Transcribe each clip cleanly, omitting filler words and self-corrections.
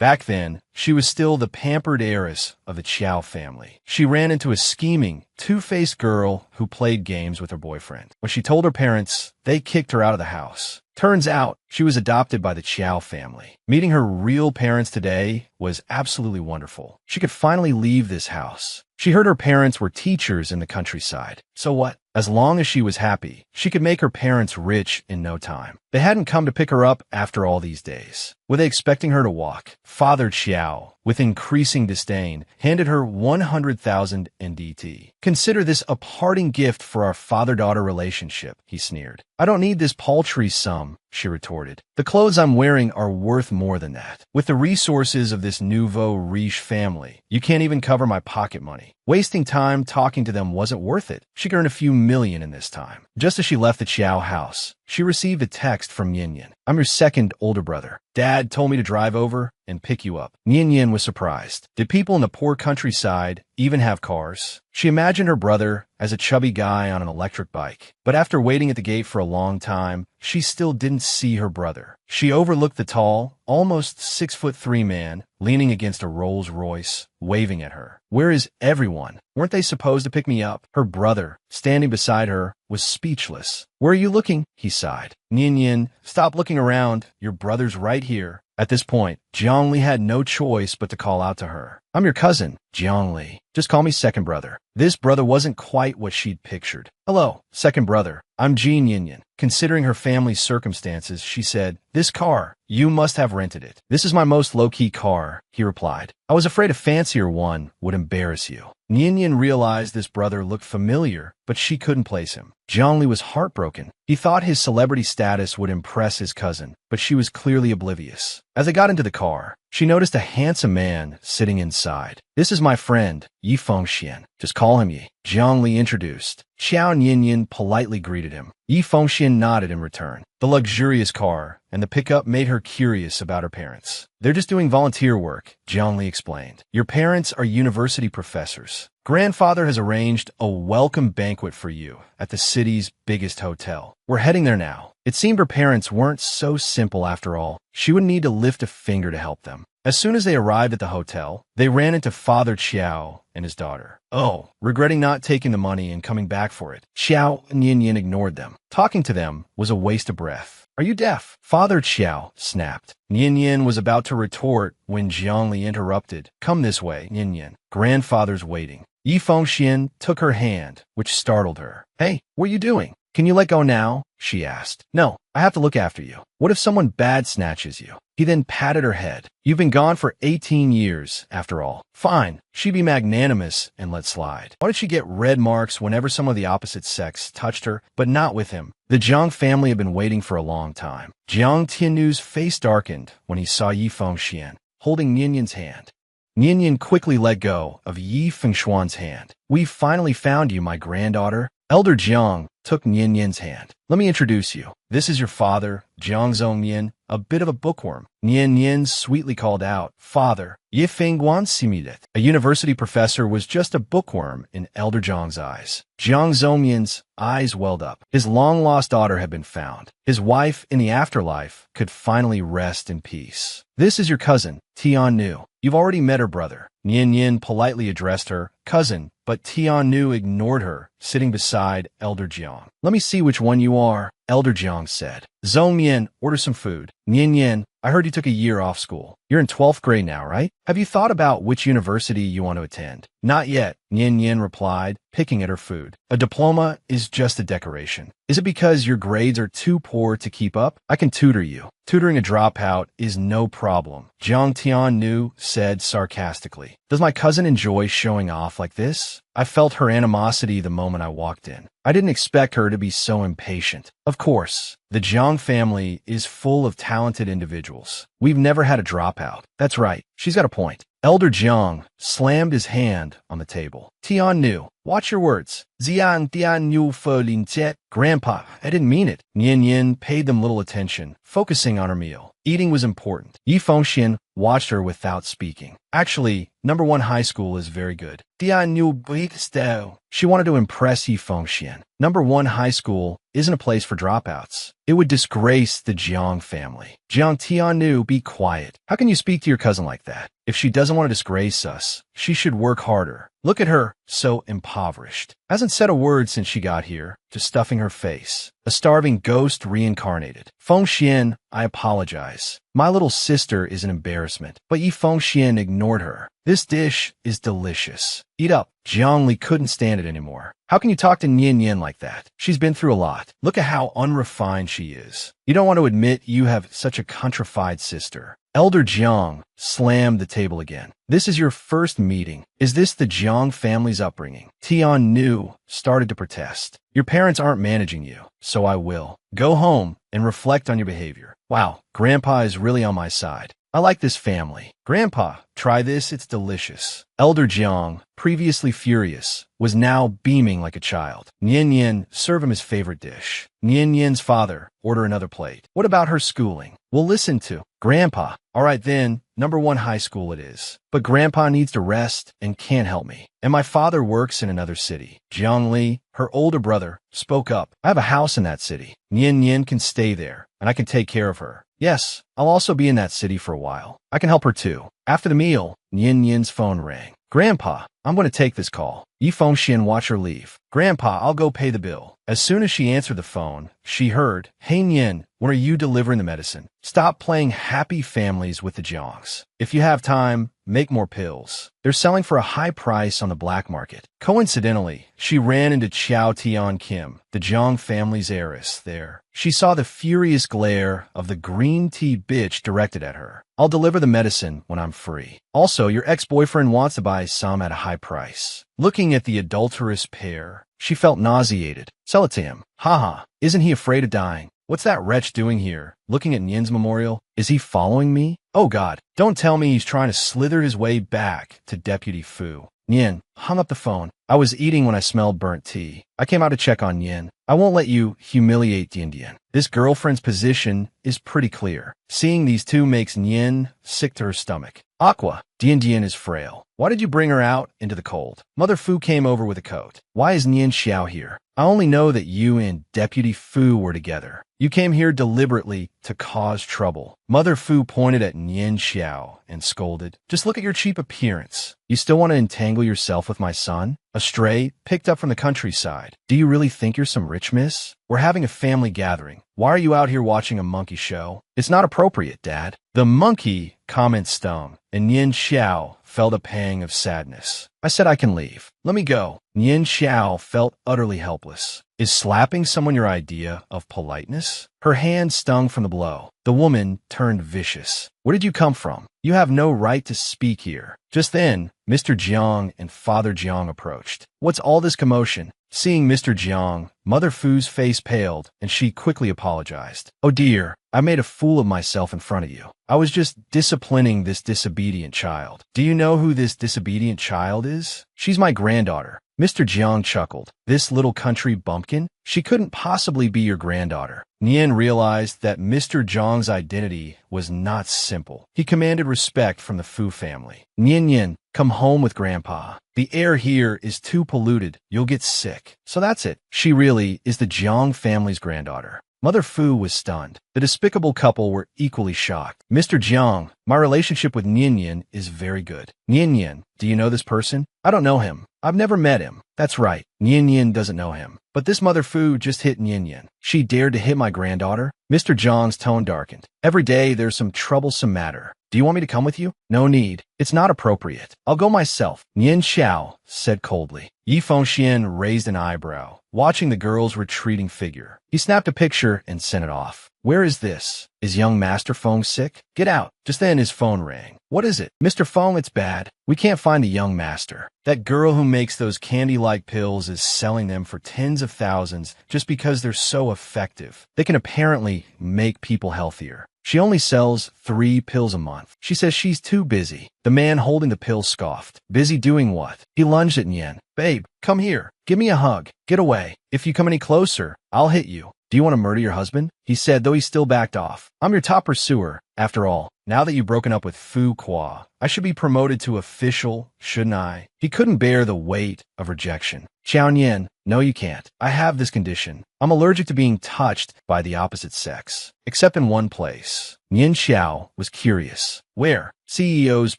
Back then, she was still the pampered heiress of the Chow family. She ran into a scheming, two-faced girl who played games with her boyfriend. When she told her parents, they kicked her out of the house. Turns out, she was adopted by the Chow family. Meeting her real parents today was absolutely wonderful. She could finally leave this house. She heard her parents were teachers in the countryside. So what? As long as she was happy, she could make her parents rich in no time. They hadn't come to pick her up after all these days. Were they expecting her to walk? Father Chow, with increasing disdain, handed her 100,000 NDT. Consider this a parting gift for our father-daughter relationship, he sneered. I don't need this paltry sum, she retorted. The clothes I'm wearing are worth more than that. With the resources of this nouveau riche family, you can't even cover my pocket money. Wasting time talking to them wasn't worth it. She could earn a few million in this time. Just as she left the Chow house, she received a text from Yin Yin. I'm your second older brother. Dad told me to drive over and pick you up. Yin Yin was surprised. Did people in the poor countryside even have cars? She imagined her brother as a chubby guy on an electric bike. But after waiting at the gate for a long time, she still didn't see her brother. She overlooked the tall, almost 6'3" man leaning against a Rolls Royce, waving at her. Where is everyone? Weren't they supposed to pick me up? Her brother, standing beside her, was speechless. Where are you looking? He sighed. Yin Yin, stop looking around. Your brother's right here. At this point, Zhongli had no choice but to call out to her. I'm your cousin, Zhongli. Just call me second brother. This brother wasn't quite what she'd pictured. Hello, second brother. I'm Jean Yin Yin. Considering her family's circumstances, she said, this car, you must have rented it. This is my most low-key car, he replied. I was afraid a fancier one would embarrass you. Yin Yin realized this brother looked familiar, but she couldn't place him. Zhongli was heartbroken. He thought his celebrity status would impress his cousin, but she was clearly oblivious. As they got into the car, she noticed a handsome man sitting inside. This is my friend, Yi Fengxian. Just call him Yi. Zhongli introduced. Xiao and Yin Yin politely greeted him. Yi Fengxian nodded in return. The luxurious car and the pickup made her curious about her parents. They're just doing volunteer work, Zhongli explained. Your parents are university professors. Grandfather has arranged a welcome banquet for you at the city's biggest hotel. We're heading there now. It seemed her parents weren't so simple after all. She would need to lift a finger to help them. As soon as they arrived at the hotel, they ran into Father Chow and his daughter. Oh, regretting not taking the money and coming back for it, Chow and Yin Yin ignored them. Talking to them was a waste of breath. Are you deaf? Father Chow snapped. Yin Yin was about to retort when Zhongli interrupted. Come this way, Yin Yin. Grandfather's waiting. Yi Fengxian took her hand, which startled her. Hey, what are you doing? Can you let go now? She asked. No, I have to look after you. What if someone bad snatches you? He then patted her head. You've been gone for 18 years, after all. Fine. She'd be magnanimous and let slide. Why did she get red marks whenever someone of the opposite sex touched her, but not with him? The Jiang family had been waiting for a long time. Jiang Tiannu's face darkened when he saw Yi Fengxian holding Yin Yin's hand. Yin Yin quickly let go of Yi Fengxuan's hand. We've finally found you, my granddaughter. Elder Jiang took Yin Yin's hand. Let me introduce you. This is your father, Jiang Zongyin, a bit of a bookworm. Yin Yin sweetly called out, Father, Yi Fengguan Simidet. A university professor was just a bookworm in Elder Jiang's eyes. Jiang Zongyin's eyes welled up. His long-lost daughter had been found. His wife in the afterlife could finally rest in peace. This is your cousin, Tiannu. You've already met her brother. Yin Yin politely addressed her, cousin, but Tiannu ignored her, sitting beside Elder Jiang. Let me see which one you are, Elder Jiang said. Zongyin, order some food. Yin Yin, I heard you took a year off school. You're in 12th grade now, right? Have you thought about which university you want to attend? Not yet, Yin Yin replied, picking at her food. A diploma is just a decoration. Is it because your grades are too poor to keep up? I can tutor you. Tutoring a dropout is no problem, Jiang Tiannu said sarcastically. Does my cousin enjoy showing off like this? I felt her animosity the moment I walked in. I didn't expect her to be so impatient. Of course, the Jiang family is full of talented individuals. We've never had a dropout. That's right. She's got a point. Elder Jiang slammed his hand on the table. Tian Nu, watch your words. Zian Tian Nu Lin Jet. Grandpa, I didn't mean it. Nian Yin paid them little attention, focusing on her meal. Eating was important. Yi Fengxian watched her without speaking. Actually, number 1 high school is very good. Tian Nu Style. She wanted to impress Yi Fengxian. Number 1 high school isn't a place for dropouts. It would disgrace the Jiang family. Jiang Tiannu, be quiet. How can you speak to your cousin like that? If she doesn't want to disgrace us, she should work harder. Look at her, so impoverished. Hasn't said a word since she got here, just stuffing her face. A starving ghost reincarnated. Fengxian, I apologize. My little sister is an embarrassment, but Yi Fengxian ignored her. This dish is delicious. Eat up. Jiang Li couldn't stand it anymore. How can you talk to Nian Yin like that? She's been through a lot. Look at how unrefined she is. You don't want to admit you have such a countrified sister. Elder Jiang slammed the table again. This is your first meeting. Is this the Jiang family's upbringing? Tian Nu started to protest. Your parents aren't managing you, so I will. Go home and reflect on your behavior. Wow, Grandpa is really on my side. I like this family. Grandpa, try this, it's delicious. Elder Jiang, previously furious, was now beaming like a child. Nian Yin, serve him his favorite dish. Nian Yin's father, order another plate. What about her schooling? We'll listen to. Grandpa, all right then, number 1 high school it is. But Grandpa needs to rest and can't help me. And my father works in another city. Jiang Li, her older brother, spoke up. I have a house in that city. Nian Yin can stay there, and I can take care of her. Yes, I'll also be in that city for a while. I can help her too. After the meal, Nian Yin's phone rang. Grandpa, I'm going to take this call. Yi Fengxian watch her leave. Grandpa, I'll go pay the bill. As soon as she answered the phone, she heard, Hey Nian, when are you delivering the medicine? Stop playing happy families with the Jiangs. If you have time, make more pills. They're selling for a high price on the black market. Coincidentally, she ran into Qiao Tian Kim, the Jiang family's heiress, there. She saw the furious glare of the green tea bitch directed at her. I'll deliver the medicine when I'm free. Also, your ex-boyfriend wants to buy some at a high price. Looking at the adulterous pair, she felt nauseated. Sell it to him. Haha, isn't he afraid of dying? What's that wretch doing here? Looking at Nian's memorial? Is he following me? Oh God, don't tell me he's trying to slither his way back to Deputy Fu. Nian hung up the phone. I was eating when I smelled burnt tea. I came out to check on Nian. I won't let you humiliate the Indian. This girlfriend's position is pretty clear. Seeing these two makes Nian sick to her stomach. Aqua, the Indian is frail. Why did you bring her out into the cold? Mother Fu came over with a coat. Why is Nian Xiao here? I only know that you and Deputy Fu were together. You came here deliberately to cause trouble. Mother Fu pointed at Nian Xiao and scolded. Just look at your cheap appearance. You still want to entangle yourself with my son? A stray, picked up from the countryside. Do you really think you're some rich miss? We're having a family gathering. Why are you out here watching a monkey show? It's not appropriate, Dad. The monkey comment stung, and Nian Xiao felt a pang of sadness. I said I can leave. Let me go. Nian Xiao felt utterly helpless. Is slapping someone your idea of politeness? Her hand stung from the blow. The woman turned vicious. Where did you come from? You have no right to speak here. Just then, Mr. Jiang and Father Jiang approached. What's all this commotion? Seeing Mr. Jiang, Mother Fu's face paled, and she quickly apologized. Oh dear, I made a fool of myself in front of you. I was just disciplining this disobedient child. Do you know who this disobedient child is? She's my granddaughter. Mr. Jiang chuckled. This little country bumpkin? She couldn't possibly be your granddaughter. Nian realized that Mr. Jiang's identity was not simple. He commanded respect from the Fu family. Nian, come home with Grandpa. The air here is too polluted. You'll get sick. So that's it. She really is the Jiang family's granddaughter. Mother Fu was stunned. The despicable couple were equally shocked. Mr. Jiang, my relationship with Nian is very good. Nian, do you know this person? I don't know him. I've never met him. That's right. Nian doesn't know him. But this Mother Fu just hit Nian. She dared to hit my granddaughter? Mr. Jiang's tone darkened. Every day there's some troublesome matter. Do you want me to come with you? No need. It's not appropriate. I'll go myself. Nian Xiao said coldly. Yi Fengxian raised an eyebrow, watching the girl's retreating figure. He snapped a picture and sent it off. Where is this? Is young Master Feng sick? Get out. Just then his phone rang. What is it? Mr. Feng, it's bad. We can't find the young master. That girl who makes those candy-like pills is selling them for tens of thousands just because they're so effective. They can apparently make people healthier. She only sells 3 pills a month. She says she's too busy. The man holding the pill scoffed. Busy doing what? He lunged at Nyen. Babe, come here. Give me a hug. Get away. If you come any closer, I'll hit you. Do you want to murder your husband? He said, though he still backed off. I'm your top pursuer. After all, now that you've broken up with Fu Qua, I should be promoted to official, shouldn't I? He couldn't bear the weight of rejection. Xiao Nian, no you can't. I have this condition. I'm allergic to being touched by the opposite sex. Except in one place. Nian Xiao was curious. Where? CEO's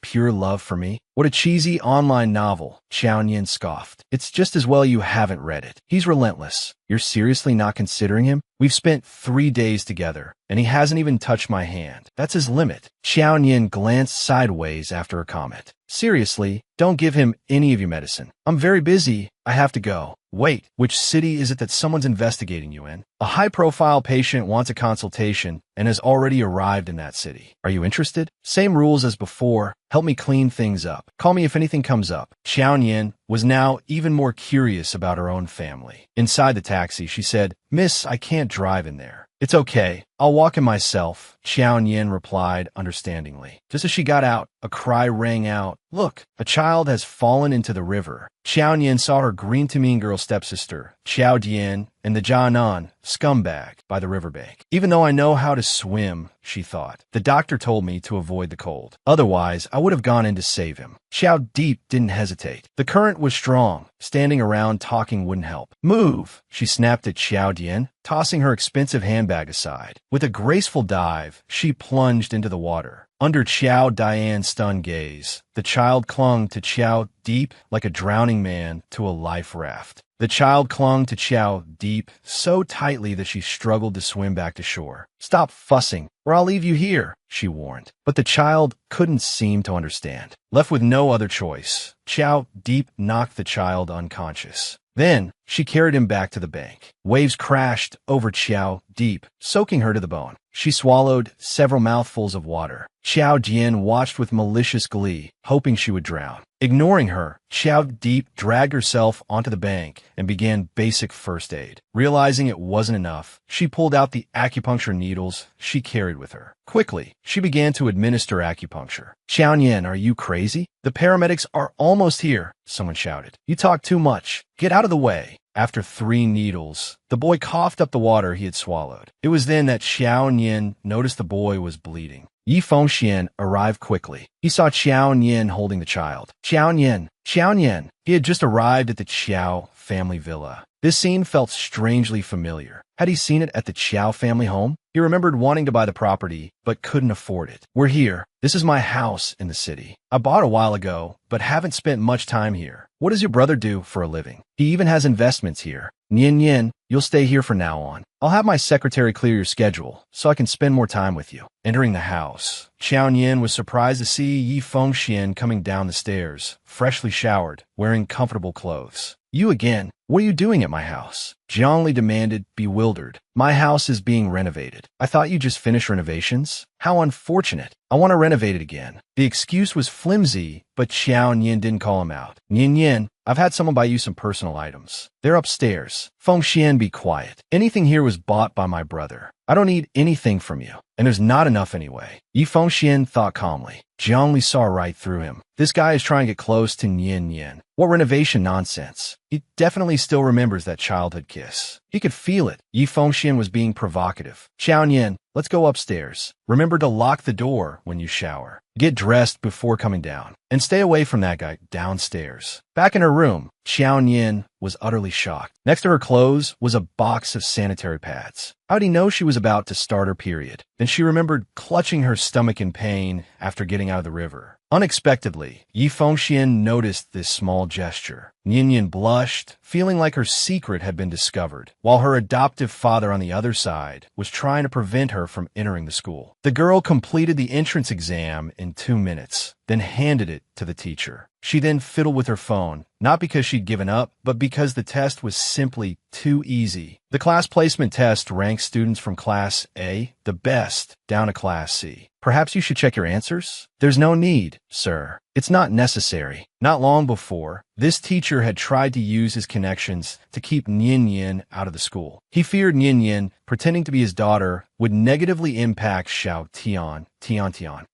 pure love for me? What a cheesy online novel, Xiao Nian scoffed. It's just as well you haven't read it. He's relentless. You're seriously not considering him? We've spent 3 days together, and he hasn't even touched my hand. That's his limit. Xiao Nian glanced sideways after her comment. Seriously, don't give him any of your medicine. I'm very busy. I have to go. Wait, which city is it that someone's investigating you in? A high-profile patient wants a consultation and has already arrived in that city. Are you interested? Same rules as before. Help me clean things up. Call me if anything comes up. Xiao Nian was now even more curious about her own family. Inside the taxi, she said, Miss, I can't drive in there. It's okay. I'll walk in myself, Xiao Nian replied understandingly. Just as she got out, a cry rang out. Look, a child has fallen into the river. Xiao Nian saw her green-to-mean girl stepsister, Xiao Dian, and the Jianan, scumbag, by the riverbank. Even though I know how to swim, she thought, the doctor told me to avoid the cold. Otherwise, I would have gone in to save him. Xiao Deep didn't hesitate. The current was strong. Standing around talking wouldn't help. Move, she snapped at Xiao Dian, tossing her expensive handbag aside. With a graceful dive, she plunged into the water. Under Xiao Dian's stunned gaze, the child clung to Xiao Deep like a drowning man to a life raft. The child clung to Xiao Deep so tightly that she struggled to swim back to shore. Stop fussing, or I'll leave you here, she warned. But the child couldn't seem to understand. Left with no other choice, Xiao Deep knocked the child unconscious. Then, she carried him back to the bank. Waves crashed over Xiao Deep, soaking her to the bone. She swallowed several mouthfuls of water. Xiao Jian watched with malicious glee, hoping she would drown. Ignoring her, Xiao Deep dragged herself onto the bank and began basic first aid. Realizing it wasn't enough, she pulled out the acupuncture needles she carried with her. Quickly, she began to administer acupuncture. Xiao Nian, are you crazy? The paramedics are almost here, someone shouted. You talk too much. Get out of the way. After 3 needles, the boy coughed up the water he had swallowed. It was then that Xiao Nian noticed the boy was bleeding. Yi Fengxian arrived quickly. He saw Xiao Nian holding the child. Xiao Nian. He had just arrived at the Qiao family villa. This scene felt strangely familiar. Had he seen it at the Qiao family home? He remembered wanting to buy the property, but couldn't afford it. We're here. This is my house in the city. I bought a while ago, but haven't spent much time here. What does your brother do for a living? He even has investments here. Nian, you'll stay here from now on. I'll have my secretary clear your schedule, so I can spend more time with you. Entering the house, Xiao Nian was surprised to see Yi Fengxian coming down the stairs, freshly showered, wearing comfortable clothes. You again? What are you doing at my house? Zhongli demanded, bewildered. My house is being renovated. I thought you just finished renovations? How unfortunate. I want to renovate it again. The excuse was flimsy, but Xiao Nian didn't call him out. Nian, I've had someone buy you some personal items. They're upstairs. Fengxian, be quiet. Anything here was bought by my brother. I don't need anything from you. And there's not enough anyway. Yi Fengxian thought calmly. Zhongli saw right through him. This guy is trying to get close to Nian. What renovation nonsense. He definitely still remembers that childhood kiss. He could feel it. Yi Fengxian was being provocative. Xiao Nian, let's go upstairs. Remember to lock the door when you shower. Get dressed before coming down. And stay away from that guy downstairs. Back in her room, Xiao Nian was utterly shocked. Next to her clothes was a box of sanitary pads. How'd he know she was about to start her period? Then she remembered clutching her stomach in pain after getting out of the river. Unexpectedly, Yi Fengxian noticed this small gesture. Nian blushed, feeling like her secret had been discovered, while her adoptive father on the other side was trying to prevent her from entering the school. The girl completed the entrance exam in 2 minutes, then handed it to the teacher. She then fiddled with her phone, not because she'd given up, but because the test was simply too easy. The class placement test ranks students from Class A, the best, down to Class C. Perhaps you should check your answers? There's no need, sir. It's not necessary. Not long before, this teacher had tried to use his connections to keep Nian out of the school. He feared Nian, pretending to be his daughter, would negatively impact Xiao Tian.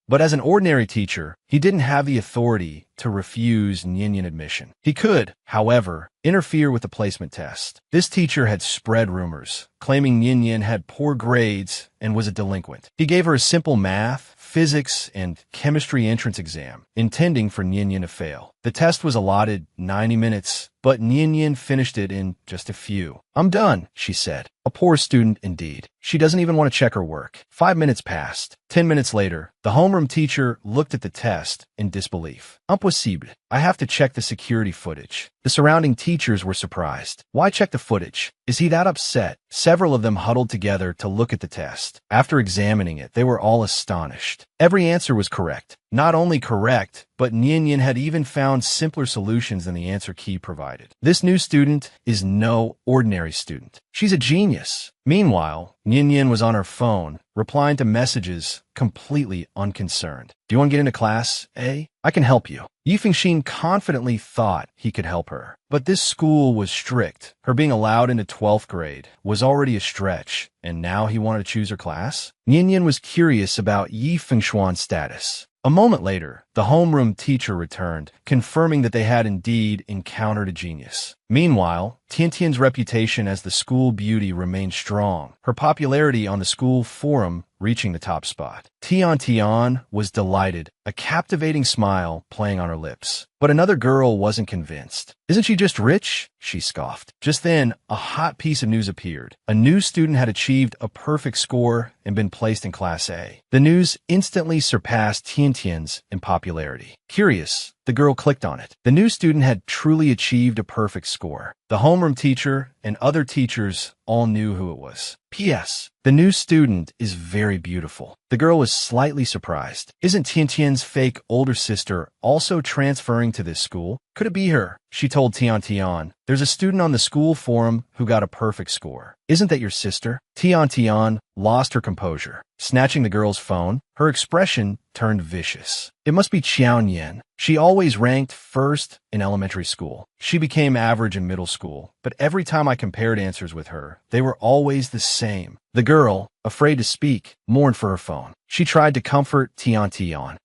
But as an ordinary teacher, he didn't have the authority to refuse Nian admission. He could, however, interfere with the placement test. This teacher had spread rumors, claiming Nian had poor grades and was a delinquent. He gave her a simple math, physics, and chemistry entrance exam, intending for Nian to fail. The test was allotted 90 minutes, but Nian finished it in just a few. "I'm done," she said. A poor student indeed. She doesn't even want to check her work. 5 minutes passed. 10 minutes later, the homeroom teacher looked at the test in disbelief. "Impossible. I have to check the security footage." The surrounding teachers were surprised. "Why check the footage? Is he that upset?" Several of them huddled together to look at the test. After examining it, they were all astonished. Every answer was correct. Not only correct, but Nian had even found simpler solutions than the answer key provided. This new student is no ordinary student. She's a genius. Meanwhile, Nian was on her phone, replying to messages completely unconcerned. "Do you want to get into class, eh? I can help you." Yi Fengxin confidently thought he could help her. But this school was strict. Her being allowed into 12th grade was already a stretch, and now he wanted to choose her class? Nian was curious about Yi Fengxuan's status. A moment later, the homeroom teacher returned, confirming that they had indeed encountered a genius. Meanwhile, Tiantian's reputation as the school beauty remained strong, her popularity on the school forum reaching the top spot. Tian was delighted, a captivating smile playing on her lips. But another girl wasn't convinced. "Isn't she just rich?" she scoffed. Just then, a hot piece of news appeared. A new student had achieved a perfect score and been placed in Class A. The news instantly surpassed Tiantian's in popularity. Curious, the girl clicked on it. The new student had truly achieved a perfect score. The homeroom teacher and other teachers all knew who it was. P.S. The new student is very beautiful. The girl was slightly surprised. Isn't Tiantian's fake older sister also transferring to this school? Could it be her? She told Tian, "There's a student on the school forum who got a perfect score. Isn't that your sister?" Tian lost her composure. Snatching the girl's phone, her expression turned vicious. It must be Qiao. She always ranked first in elementary school. She became average in middle school, but every time I compared answers with her, they were always the same. The girl, afraid to speak, mourned for her phone. She tried to comfort Tian.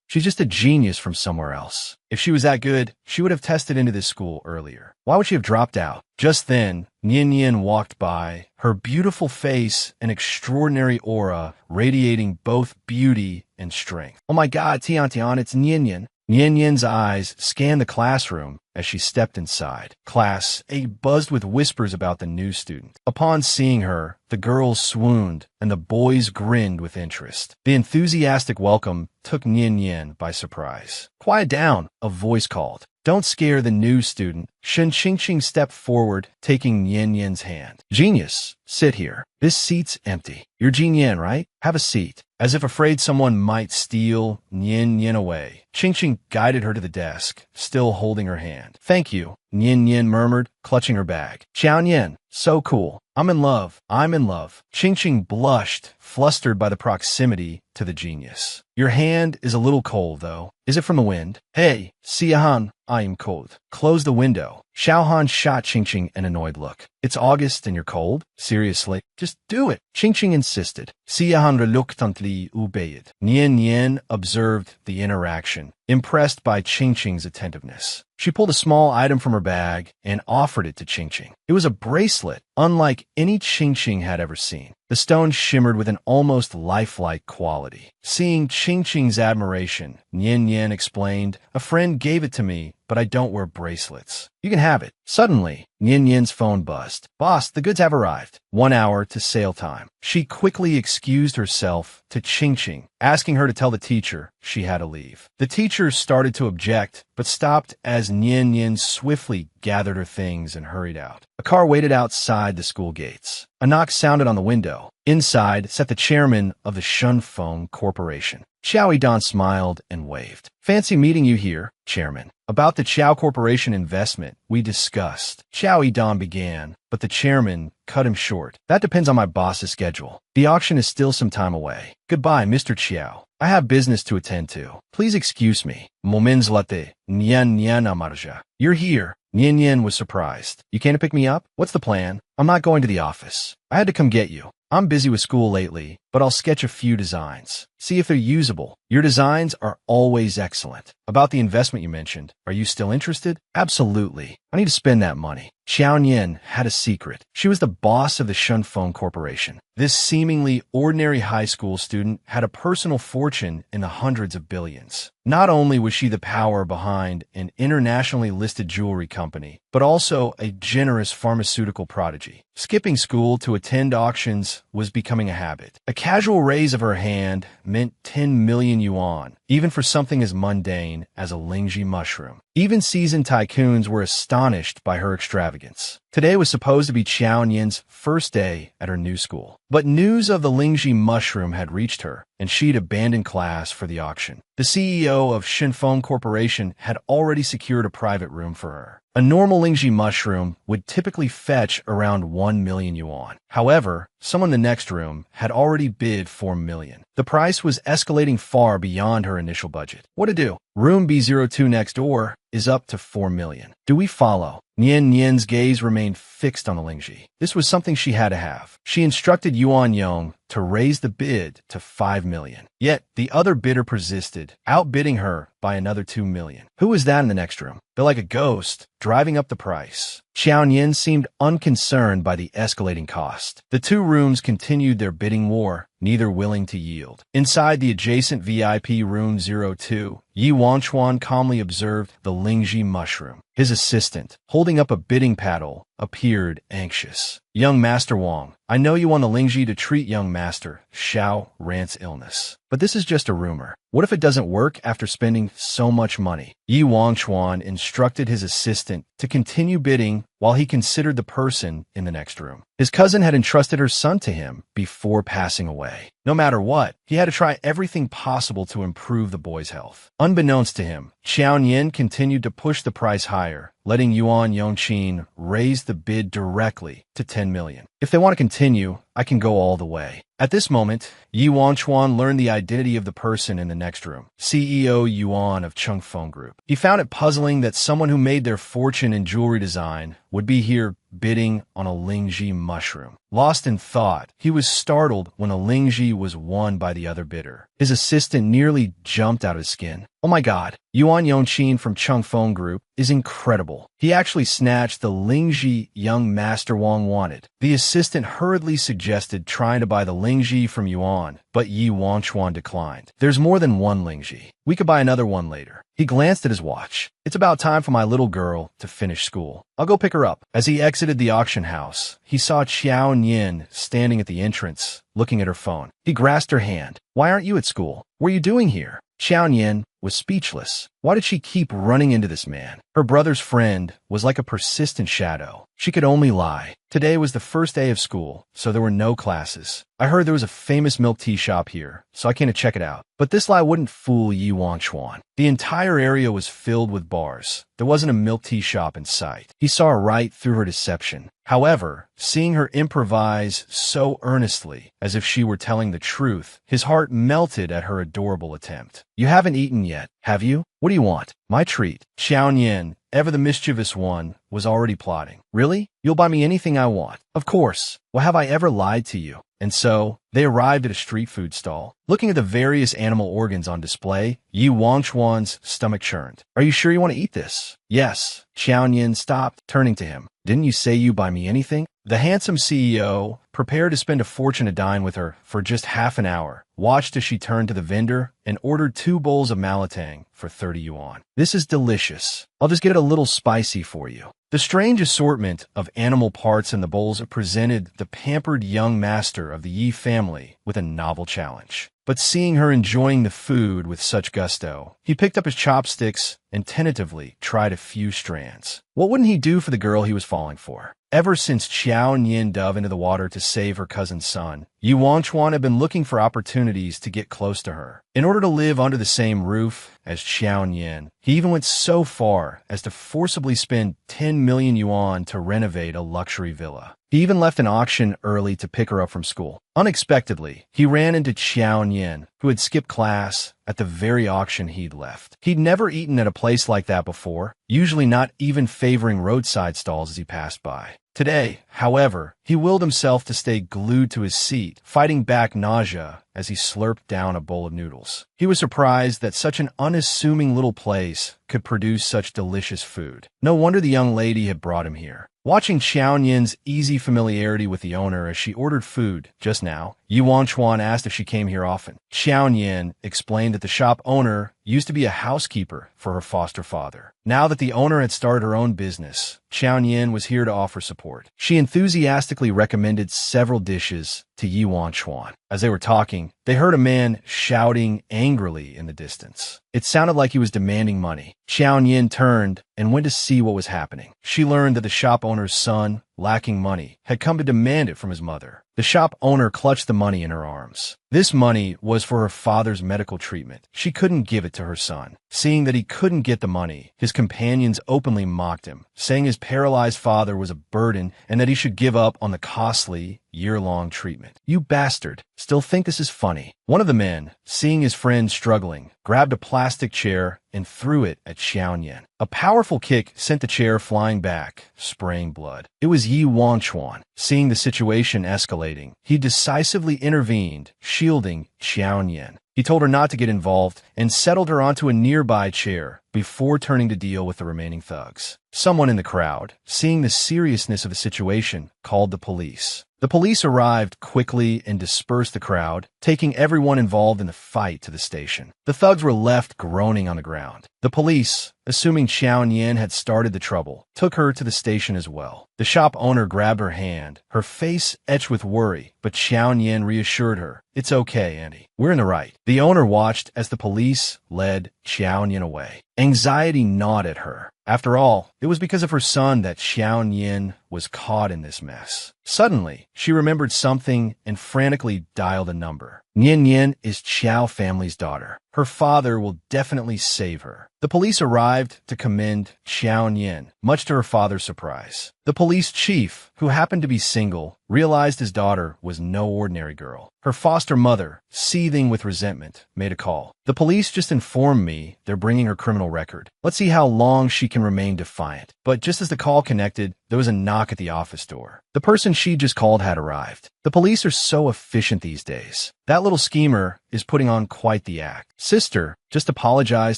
"She's just a genius from somewhere else. If she was that good, she would have tested into this school earlier. Why would she have dropped out?" Just then, Nian walked by, her beautiful face an extraordinary aura radiating both beauty and strength. "Oh my God, Tian, it's Nian." Nian's eyes scanned the classroom as she stepped inside. Class A buzzed with whispers about the new student. Upon seeing her, the girls swooned, and the boys grinned with interest. The enthusiastic welcome took Nian by surprise. "Quiet down," a voice called. "Don't scare the new student." Shen Qingqing stepped forward, taking Nian's hand. "Genius, sit here. This seat's empty. You're Nian, right? Have a seat." As if afraid someone might steal Nian away, Qingqing guided her to the desk, still holding her hand. "Thank you," Nian murmured, clutching her bag. "Qiao Nian, so cool. I'm in love. Qingqing blushed, flustered by the proximity to the genius. "Your hand is a little cold, though. Is it from the wind?" "Hey, Xiaohan, I am cold. Close the window." Xiaohan shot Qingqing an annoyed look. "It's August and you're cold? Seriously? Just do it." Qingqing insisted. Xiaohan reluctantly obeyed. Nian observed the interaction, impressed by Qingqing's attentiveness. She pulled a small item from her bag and offered it to Qingqing. It was a bracelet, unlike any Qingqing had ever seen. The stone shimmered with an almost lifelike quality. Seeing Qingqing's admiration, Nian explained, "A friend gave it to me, but I don't wear bracelets. You can have it." Suddenly, Nian's phone buzzed. "Boss, the goods have arrived." 1 hour to sale time. She quickly excused herself to Qingqing, asking her to tell the teacher she had to leave. The teacher started to object, but stopped as Nian swiftly gathered her things and hurried out. A car waited outside the school gates. A knock sounded on the window. Inside sat the chairman of the Shunfeng Corporation. Xiao Yidan smiled and waved. "Fancy meeting you here, Chairman. About the Qiao Corporation investment we discussed." Xiao Yidan began, but the chairman cut him short. "That depends on my boss's schedule. The auction is still some time away. Goodbye, Mr. Qiao. I have business to attend to. Please excuse me." Moments later, Nian amarja. "You're here." Nian was surprised. "You came to pick me up? What's the plan?" "I'm not going to the office. I had to come get you. I'm busy with school lately, but I'll sketch a few designs. See if they're usable. Your designs are always excellent. About the investment you mentioned, are you still interested? Absolutely. I need to spend that money. Xiao Yin had a secret. She was the boss of the Shunfeng Corporation. This seemingly ordinary high school student had a personal fortune in the hundreds of billions. Not only was she the power behind an internationally listed jewelry company, but also a generous pharmaceutical prodigy. Skipping school to attend auctions was becoming a habit. A casual raise of her hand meant 10 million yuan, even for something as mundane as a Lingji mushroom. Even seasoned tycoons were astonished by her extravagance. Today was supposed to be Qiao Yin's first day at her new school. But news of the Lingji mushroom had reached her, and she'd abandoned class for the auction. The CEO of Shunfeng Corporation had already secured a private room for her. A normal Lingji mushroom would typically fetch around 1 million yuan. However, someone in the next room had already bid 4 million. The price was escalating far beyond her initial budget. What to do? Room B02 next door is up to 4 million. Do we follow? Nian's gaze remained fixed on the Lingji. This was something she had to have. She instructed Yuan Yong to raise the bid to 5 million. Yet, the other bidder persisted, outbidding her by another 2 million. Who was that in the next room? They're like a ghost, driving up the price. Xiao Yin seemed unconcerned by the escalating cost. The two rooms continued their bidding war, neither willing to yield. Inside the adjacent VIP room 02, Yi Wangchuan calmly observed the Lingji mushroom. His assistant, holding up a bidding paddle, appeared anxious. Young Master Wang, I know you want the Lingji to treat young Master Xiao Rant's illness. But this is just a rumor. What if it doesn't work after spending so much money? Yi Wangchuan instructed his assistant to continue bidding while he considered the person in the next room. His cousin had entrusted her son to him before passing away. No matter what, he had to try everything possible to improve the boy's health. Unbeknownst to him, Qiao Yin continued to push the price higher, letting Yuan Yongqin raise the bid directly to 10 million. If they want to continue, I can go all the way. At this moment, Yi Wangchuan learned the identity of the person in the next room, CEO Yuan of Chengfeng Group. He found it puzzling that someone who made their fortune in jewelry design would be here bidding on a Lingji mushroom. Lost in thought, he was startled when a Lingji was won by the other bidder. His assistant nearly jumped out of his skin. Oh my god, Yuan Yongqin from Chengfeng Group is incredible. He actually snatched the Lingji young Master Wang wanted. The assistant hurriedly suggested trying to buy the Lingji from Yuan, but Yi Wangchuan declined. There's more than one Lingji. We could buy another one later. He glanced at his watch. It's about time for my little girl to finish school. I'll go pick her up. As he exited the auction house, he saw Qiao Yin standing at the entrance, looking at her phone. He grasped her hand. Why aren't you at school? What are you doing here? Qiao Yin was speechless. Why did she keep running into this man? Her brother's friend was like a persistent shadow. She could only lie. Today was the first day of school, so there were no classes. I heard there was a famous milk tea shop here, so I came to check it out. But this lie wouldn't fool Yi Wangchuan. The entire area was filled with bars. There wasn't a milk tea shop in sight. He saw right through her deception. However, seeing her improvise so earnestly, as if she were telling the truth, his heart melted at her adorable attempt. You haven't eaten yet, have you? What do you want? My treat. Xiao Yin, ever the mischievous one, was already plotting. Really? You'll buy me anything I want. Of course. Well, have I ever lied to you? And so, they arrived at a street food stall. Looking at the various animal organs on display, Yi Wangchuan's stomach churned. Are you sure you want to eat this? Yes. Xiao Yin stopped, turning to him. Didn't you say you buy me anything? The handsome CEO, prepared to spend a fortune to dine with her for just half an hour, watched as she turned to the vendor and ordered 2 bowls of malatang for 30 yuan. This is delicious. I'll just get it a little spicy for you. The strange assortment of animal parts in the bowls presented the pampered young master of the Yi family with a novel challenge. But seeing her enjoying the food with such gusto, he picked up his chopsticks and tentatively tried a few strands. What wouldn't he do for the girl he was falling for? Ever since Qiao Yin dove into the water to save her cousin's son, Yi Wangchuan had been looking for opportunities to get close to her. In order to live under the same roof as Qiao Yin, he even went so far as to forcibly spend 10 million yuan to renovate a luxury villa. He even left an auction early to pick her up from school. Unexpectedly, he ran into Qiao Yin, who had skipped class at the very auction he'd left. He'd never eaten at a place like that before, usually not even favoring roadside stalls as he passed by. Today, however, he willed himself to stay glued to his seat, fighting back nausea as he slurped down a bowl of noodles. He was surprised that such an unassuming little place could produce such delicious food. No wonder the young lady had brought him here. Watching Xiao Yin's easy familiarity with the owner as she ordered food just now, Yu Wanchuan asked if she came here often. Xiao Yin explained that the shop owner used to be a housekeeper for her foster father. Now that the owner had started her own business, Xiao Yin was here to offer support. She enthusiastically recommended several dishes to Yu Wanchuan. As they were talking, they heard a man shouting angrily in the distance. It sounded like he was demanding money. Xiao Yin turned and went to see what was happening. She learned that the shop owner's son, lacking money, had come to demand it from his mother. The shop owner clutched the money in her arms. This money was for her father's medical treatment. She couldn't give it to her son. Seeing that he couldn't get the money, his companions openly mocked him, saying his paralyzed father was a burden and that he should give up on the costly, year-long treatment. "You bastard, still think this is funny." One of the men, seeing his friend struggling, grabbed a plastic chair and threw it at Xiao Yin. A powerful kick sent the chair flying back, spraying blood. It was Yi Wanchuan. Seeing the situation escalating, he decisively intervened, shielding Xiao Yin. He told her not to get involved and settled her onto a nearby chair before turning to deal with the remaining thugs. Someone in the crowd, seeing the seriousness of the situation, called the police. The police arrived quickly and dispersed the crowd, taking everyone involved in the fight to the station. The thugs were left groaning on the ground. The police, assuming Xiao Yin had started the trouble, took her to the station as well. The shop owner grabbed her hand, her face etched with worry, but Xiao Yin reassured her, "It's okay, Auntie. We're in the right." The owner watched as the police led Xiao Yin away. Anxiety gnawed at her. After all, it was because of her son that Xiao Yin was caught in this mess. Suddenly, she remembered something and frantically dialed a number. Nian Yin is Qiao family's daughter. Her father will definitely save her. The police arrived to commend Xiao Yin, much to her father's surprise. The police chief, who happened to be single, realized his daughter was no ordinary girl. Her foster mother, seething with resentment, made a call. "The police just informed me they're bringing her criminal record. Let's see how long she can remain defiant." But just as the call connected, there was a knock at the office door. The person she just called had arrived. The police are so efficient these days. That little schemer is putting on quite the act. "Sister, just apologize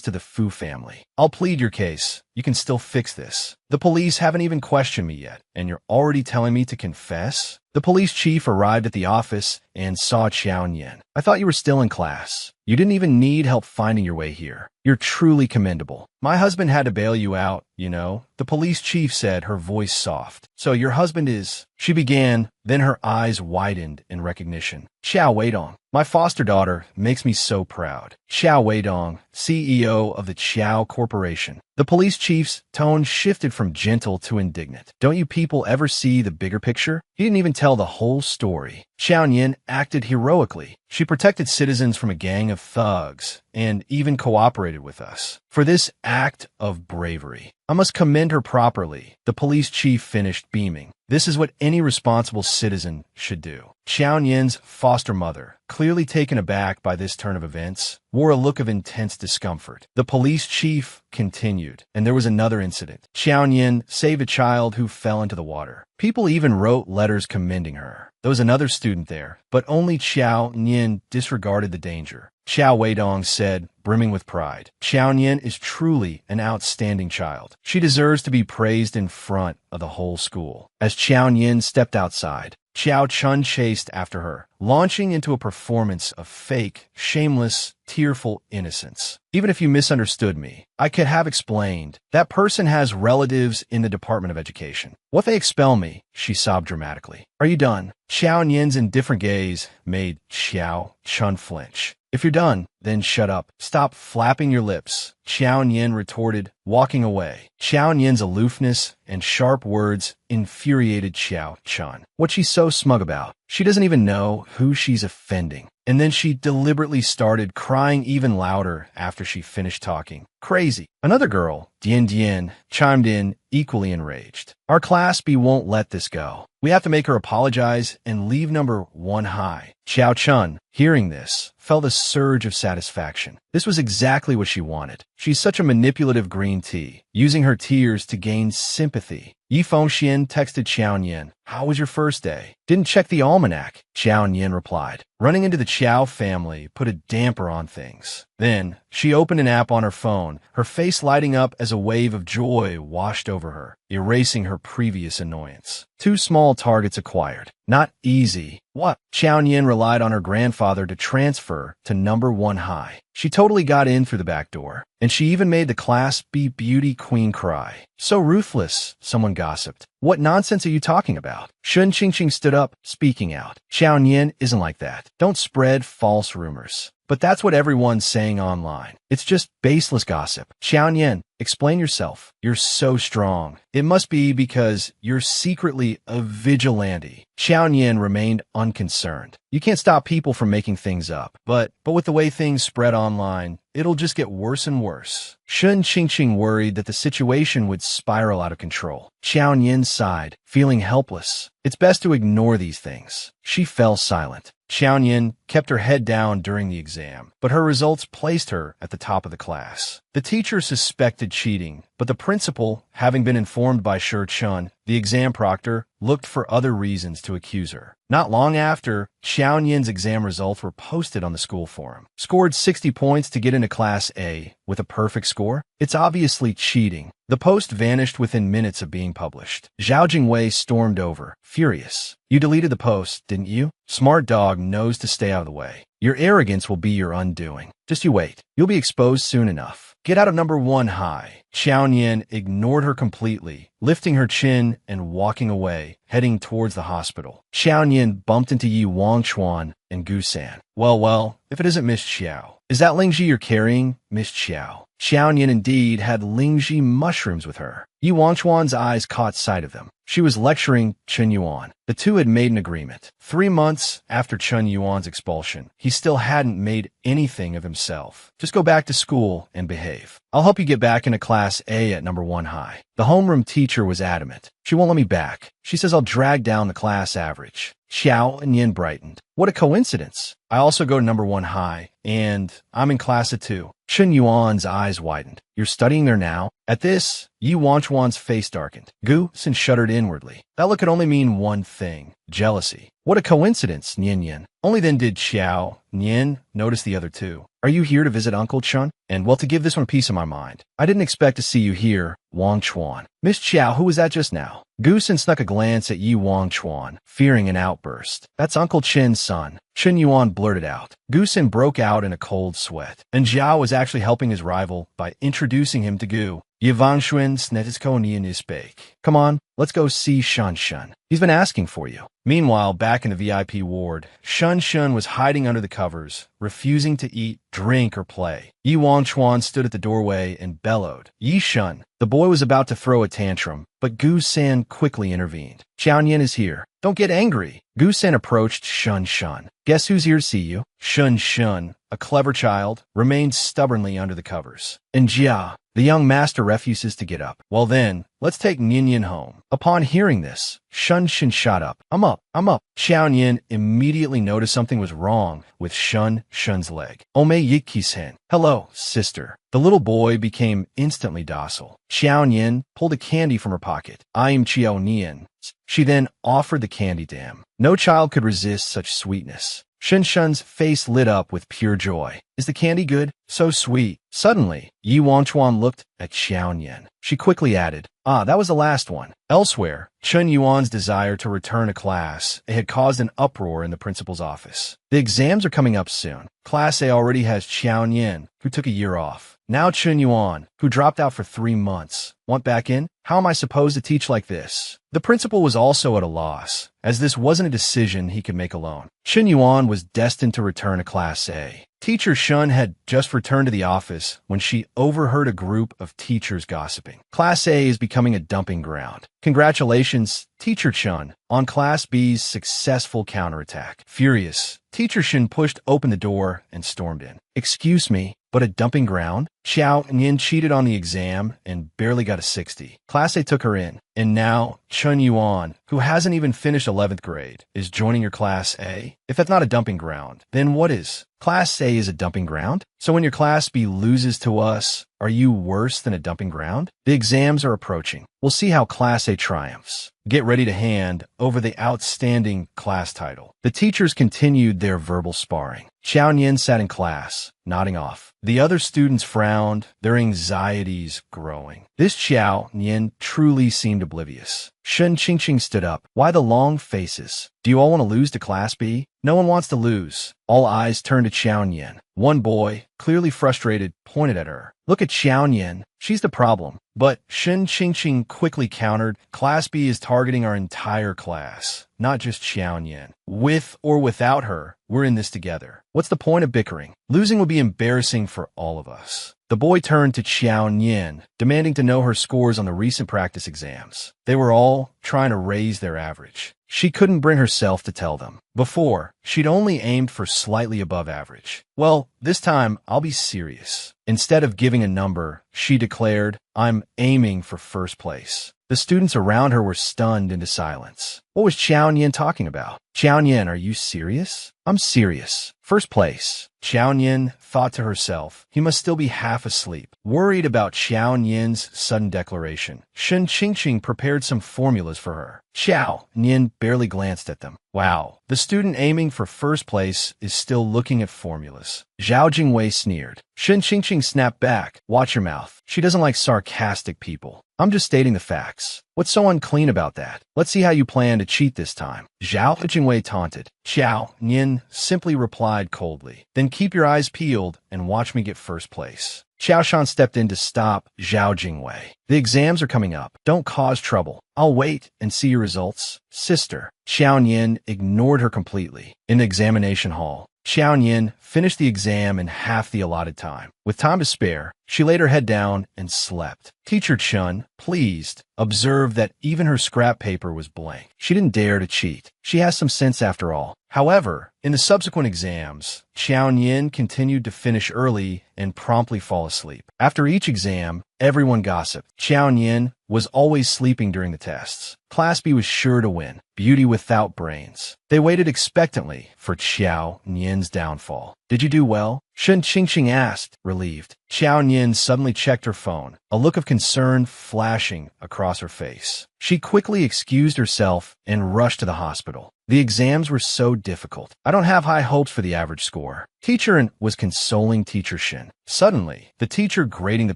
to the Fu family. I'll plead your case. You can still fix this. The police haven't even questioned me yet, and you're already telling me to confess?" The police chief arrived at the office and saw Xiao Yin. "I thought you were still in class. You didn't even need help finding your way here. You're truly commendable. My husband had to bail you out, you know," the police chief said, her voice soft. "So your husband is—" She began, then her eyes widened in recognition. "Xiao Weidong. My foster daughter makes me so proud." Xiao Weidong, CEO of the Qiao Corporation. The police chief's tone shifted from gentle to indignant. "Don't you people ever see the bigger picture?" He didn't even tell the whole story. Xiao Yin acted heroically. She protected citizens from a gang of thugs and even cooperated with us. For this act of bravery, I must commend her properly. The police chief finished beaming. This is what any responsible citizen should do. Xiao Yin's foster mother, clearly taken aback by this turn of events, wore a look of intense discomfort. The police chief continued, and there was another incident. Xiao Yin saved a child who fell into the water. People even wrote letters commending her. There was another student there, but only Xiao Yin disregarded the danger. Xiao Weidong said, brimming with pride, "Xiao Yin is truly an outstanding child. She deserves to be praised in front of the whole school." As Xiao Yin stepped outside, Xiao Chun chased after her, launching into a performance of fake, shameless, tearful innocence. "Even if you misunderstood me, I could have explained. That person has relatives in the Department of Education. What if they expel me?" she sobbed dramatically. "Are you done?" Xiao Yin's indifferent gaze made Xiao Chun flinch. "If you're done, then shut up. Stop flapping your lips," Xiao Yin retorted, walking away. Xiao Yin's aloofness and sharp words infuriated Xiao Chun. What's she so smug about? She doesn't even know who she's offending. And then she deliberately started crying even louder after she finished talking. Crazy. Another girl, Dian Dian, chimed in, equally enraged. "Our Class B won't let this go. We have to make her apologize and leave number 1 high." Xiao Chun, hearing this, felt a surge of satisfaction. This was exactly what she wanted. She's such a manipulative green tea, using her tears to gain sympathy. Yi Fengxian texted Qiao Nian, "How was your first day?" "Didn't check the almanac," Qiao Nian replied. Running into the Qiao family put a damper on things. Then, she opened an app on her phone, her face lighting up as a wave of joy washed over her, erasing her previous annoyance. 2 small targets acquired. Not easy. What? Qiao Nian relied on her grandfather to transfer to number 1 high. She totally got in through the back door. And she even made the Class B beauty queen cry. "So ruthless," someone gossiped. "What nonsense are you talking about?" Shun Qingqing stood up, speaking out. "Qiao Nian isn't like that. Don't spread false rumors." "But that's what everyone's saying online. It's just baseless gossip." "Qiao Nian, explain yourself. You're so strong. It must be because you're secretly a vigilante." Qiao Nian remained unconcerned. "You can't stop people from making things up. But with the way things spread online, it'll just get worse and worse." Shun Qingqing worried that the situation would spiral out of control. Qiao Nian sighed, feeling helpless. It's best to ignore these things. She fell silent. Qiao Nian kept her head down during the exam, but her results placed her at the top of the class. The teacher suspected cheating, but the principal, having been informed by Shi Chun, the exam proctor, looked for other reasons to accuse her. Not long after, Qiao Nian's exam results were posted on the school forum. Scored 60 points to get into Class A with a perfect score? It's obviously cheating. The post vanished within minutes of being published. Zhao Jingwei stormed over, furious. "You deleted the post, didn't you? Smart dog knows to stay out of the way. Your arrogance will be your undoing. Just you wait. You'll be exposed soon enough. Get out of number 1 high." Qiao Nian ignored her completely, lifting her chin and walking away, heading towards the hospital. Qiao Nian bumped into Yi Wangchuan and Gu San. Well, if it isn't Miss Qiao. "Is that Lingji you're carrying, Miss Qiao?" Qiao Nian indeed had Lingji mushrooms with her. Yi Wangchuan's eyes caught sight of them. She was lecturing Chen Yuan. The two had made an agreement. 3 months after Chen Yuan's expulsion, he still hadn't made anything of himself. "Just go back to school and behave. I'll help you get back into Class A at number 1 high." The homeroom teacher was adamant. "She won't let me back. She says I'll drag down the class average." Qiao and Yin brightened. "What a coincidence. I also go to number 1 high, and I'm in Class A2. Chen Yuan's eyes widened. "You're studying there now?" At this, Yi Wangchuan's face darkened. Gu Sin shuddered inwardly. That look could only mean one thing: jealousy. "What a coincidence, Nian Yin." Only then did Qiao Nian notice the other two. "Are you here to visit Uncle Chun?" "And well, to give this one a piece of my mind. I didn't expect to see you here, Wangchuan." "Miss Qiao, who was that just now?" Gu Sin snuck a glance at Yi Wangchuan, fearing an outburst. "That's Uncle Chin's son." Chen Yuan blurted out. Gu Sin broke out in a cold sweat. And Zhao was actually helping his rival by introducing him to Gu. "Yi Wangchuan snetisko nian isbake. Come on, let's go see Shun Shun. He's been asking for you." Meanwhile, back in the VIP ward, Shun Shun was hiding under the covers, refusing to eat, drink, or play. Yi Wangchuan stood at the doorway and bellowed, "Yi Shun." The boy was about to throw a tantrum, but Gu San quickly intervened. "Qiao Nian is here. Don't get angry." Gu San approached Shun Shun. "Guess who's here to see you?" Shun Shun, a clever child, remained stubbornly under the covers. "And Jia." The young master refuses to get up. "Well then, let's take Nian Yin home." Upon hearing this, Shun Shun shot up. I'm up. Qiao Nian immediately noticed something was wrong with Shun Shun's leg. "Ome Yikisen." "Hello, sister." The little boy became instantly docile. Qiao Nian pulled a candy from her pocket. "I am Qiao Nian." She then offered the candy to him. No child could resist such sweetness. Shun Shun's face lit up with pure joy. "Is the candy good? So sweet." Suddenly, Yi Wangchuan looked at Qiao Nian. She quickly added, "That was the last one." Elsewhere, Chen Yuan's desire to return to class had caused an uproar in the principal's office. "The exams are coming up soon. Class A already has Qiao Nian, who took a year off. Now Chen Yuan, who dropped out for 3 months. Want back in? How am I supposed to teach like this?" The principal was also at a loss, as this wasn't a decision he could make alone. Chen Yuan was destined to return to Class A. Teacher Shun had just returned to the office when she overheard a group of teachers gossiping. "Class A is becoming a dumping ground. Congratulations, Teacher Chun, on Class B's successful counterattack." Furious, Teacher Shun pushed open the door and stormed in. "Excuse me, but a dumping ground?" Qiao Nian cheated on the exam and barely got a 60. Class A took her in. And now, Chen Yuan, who hasn't even finished 11th grade, is joining your Class A? If that's not a dumping ground, then what is? Class A is a dumping ground? So when your Class B loses to us, Are you worse than a dumping ground? The exams are approaching. We'll see how Class A triumphs. Get ready to hand over the outstanding class title. The teachers continued their verbal sparring. Xiao Nian sat in class, nodding off. The other students frowned, their anxieties growing. This Xiao Nian truly seemed oblivious. Shen Qingqing stood up. Why the long faces? Do you all want to lose to Class B? No one wants to lose. All eyes turned to Xiao Nian. One boy, clearly frustrated, pointed at her. Look at Xiao Nian. She's the problem. But Shen Qingqing quickly countered, Class B is targeting our entire class, not just Xiao Nian. With or without her, we're in this together. What's the point of bickering? Losing would be embarrassing for all of us. The boy turned to Xiao Nian, demanding to know her scores on the recent practice exams. They were all trying to raise their average. She couldn't bring herself to tell them. Before, she'd only aimed for slightly above average. Well, this time, I'll be serious. Instead of giving a number, she declared, I'm aiming for first place. The students around her were stunned into silence. What was Xiao Nian talking about? Xiao Nian, are you serious? I'm serious. First place. Xiao Nian thought to herself, he must still be half asleep. Worried about Xiao Nian's sudden declaration, Shen Qingqing prepared some formulas for her. Xiao Nian barely glanced at them. Wow, the student aiming for first place is still looking at formulas. Zhao Jingwei sneered. Shen Qingqing snapped back. Watch your mouth. She doesn't like sarcastic people. I'm just stating the facts. What's so unclean about that? Let's see how you plan to cheat this time. Zhao Jingwei taunted. Xiao Nian simply replied coldly. Then keep your eyes peeled and watch me get first place. Xiao Shan stepped in to stop Zhao Jingwei. The exams are coming up. Don't cause trouble. I'll wait and see your results. Sister. Xiao Nian ignored her completely. In the examination hall, Xiao Nian finished the exam in half the allotted time. With time to spare, she laid her head down and slept. Teacher Chun, pleased, observed that even her scrap paper was blank. She didn't dare to cheat. She has some sense after all. However, in the subsequent exams, Xiao Nian continued to finish early and promptly fall asleep. After each exam, everyone gossiped. Xiao Nian was always sleeping during the tests. Class B was sure to win. Beauty without brains. They waited expectantly for Xiao Nian's downfall. Did you do well? Shen Qingqing asked, relieved. Xiao Nian suddenly checked her phone, a look of concern flashing across her face. She quickly excused herself and rushed to the hospital. The exams were so difficult. I don't have high hopes for the average score. Teacher was consoling Teacher Shin. Suddenly, the teacher grading the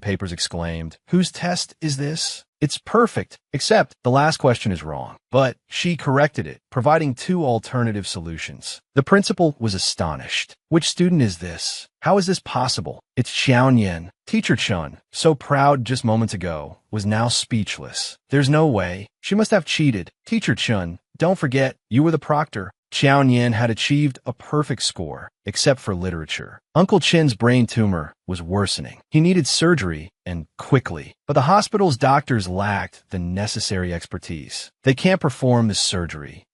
papers exclaimed, Whose test is this? It's perfect, except the last question is wrong. But she corrected it, providing 2 alternative solutions. The principal was astonished. Which student is this? How is this possible? It's Xiao Nian. Teacher Chun, so proud just moments ago, was now speechless. There's no way. She must have cheated. Teacher Chun, don't forget, you were the proctor. Xiao Nian had achieved a perfect score, except for literature. Uncle Chen's brain tumor was worsening. He needed surgery, and quickly. But the hospital's doctors lacked the necessary expertise. They can't perform this surgery.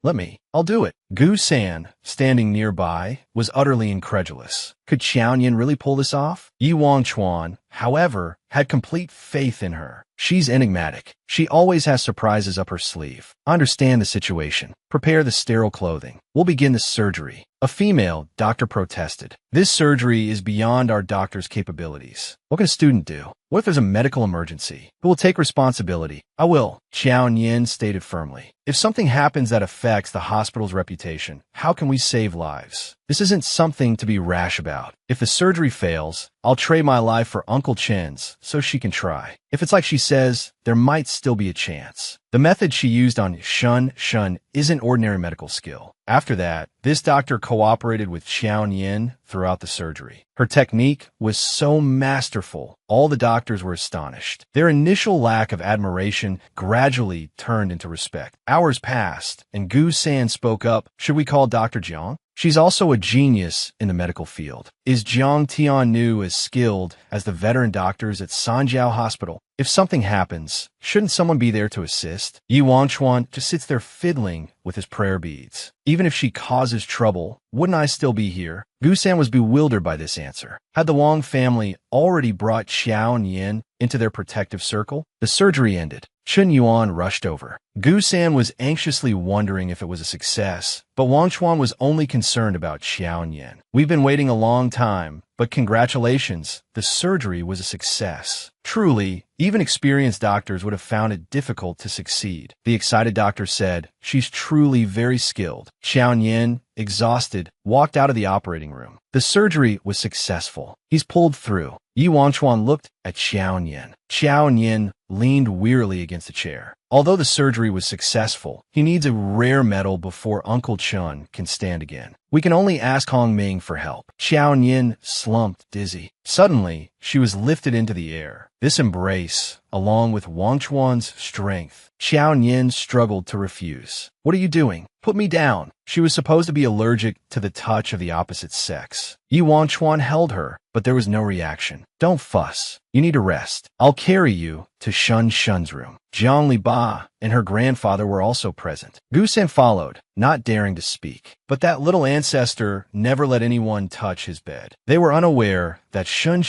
I'll do it. Gu San, standing nearby, was utterly incredulous. Could Xiao Nian really pull this off? Yi Wangchuan, however, had complete faith in her. She's enigmatic. She always has surprises up her sleeve. I understand the situation. Prepare the sterile clothing. We'll begin the surgery. A female doctor protested. This surgery is beyond our doctor's capabilities. What can a student do? What if there's a medical emergency? Who will take responsibility? I will, Xiao Nian stated firmly. If something happens that affects the hospital's reputation, how can we save lives? This isn't something to be rash about. If the surgery fails, I'll trade my life for Uncle Chen's so she can try. If it's like she says, there might still be a chance. The method she used on Shun isn't ordinary medical skill. After that, this doctor cooperated with Xiao Nian throughout the surgery. Her technique was so masterful, all the doctors were astonished. Their initial lack of admiration gradually turned into respect. Hours passed, and Gu San spoke up, should we call Dr. Jiang? She's also a genius in the medical field. Is Jiang Tiannu as skilled as the veteran doctors at Sanjiao Hospital? If something happens, shouldn't someone be there to assist? Yi Wangchuan just sits there fiddling with his prayer beads. Even if she causes trouble, wouldn't I still be here? Gu San was bewildered by this answer. Had the Wang family already brought Xiao Nian into their protective circle? The surgery ended. Chen Yuan rushed over. Gu San was anxiously wondering if it was a success, but Wang Chuan was only concerned about Xiao Nian. We've been waiting a long time, but congratulations, the surgery was a success. Truly, even experienced doctors would have found it difficult to succeed. The excited doctor said, "She's truly very skilled." Xiao Yin, exhausted, walked out of the operating room. The surgery was successful. He's pulled through. Yi Wangchuan looked at Xiao Yin. Xiao Yin leaned wearily against a chair. Although the surgery was successful, he needs a rare metal before Uncle Chun can stand again. We can only ask Hong Ming for help. Xiao Yin slumped dizzy. Suddenly, she was lifted into the air. This embrace, along with Wangchuan's strength, Xiao Yin struggled to refuse. "What are you doing? Put me down." She was supposed to be allergic to the touch of the opposite sex. Yi Wangchuan held her, but there was no reaction. "Don't fuss. You need to rest. I'll carry you to Shun's room." Jiang Liba and her grandfather were also present. Gusen followed, not daring to speak. But that little ancestor never let anyone touch his bed. They were unaware that Shun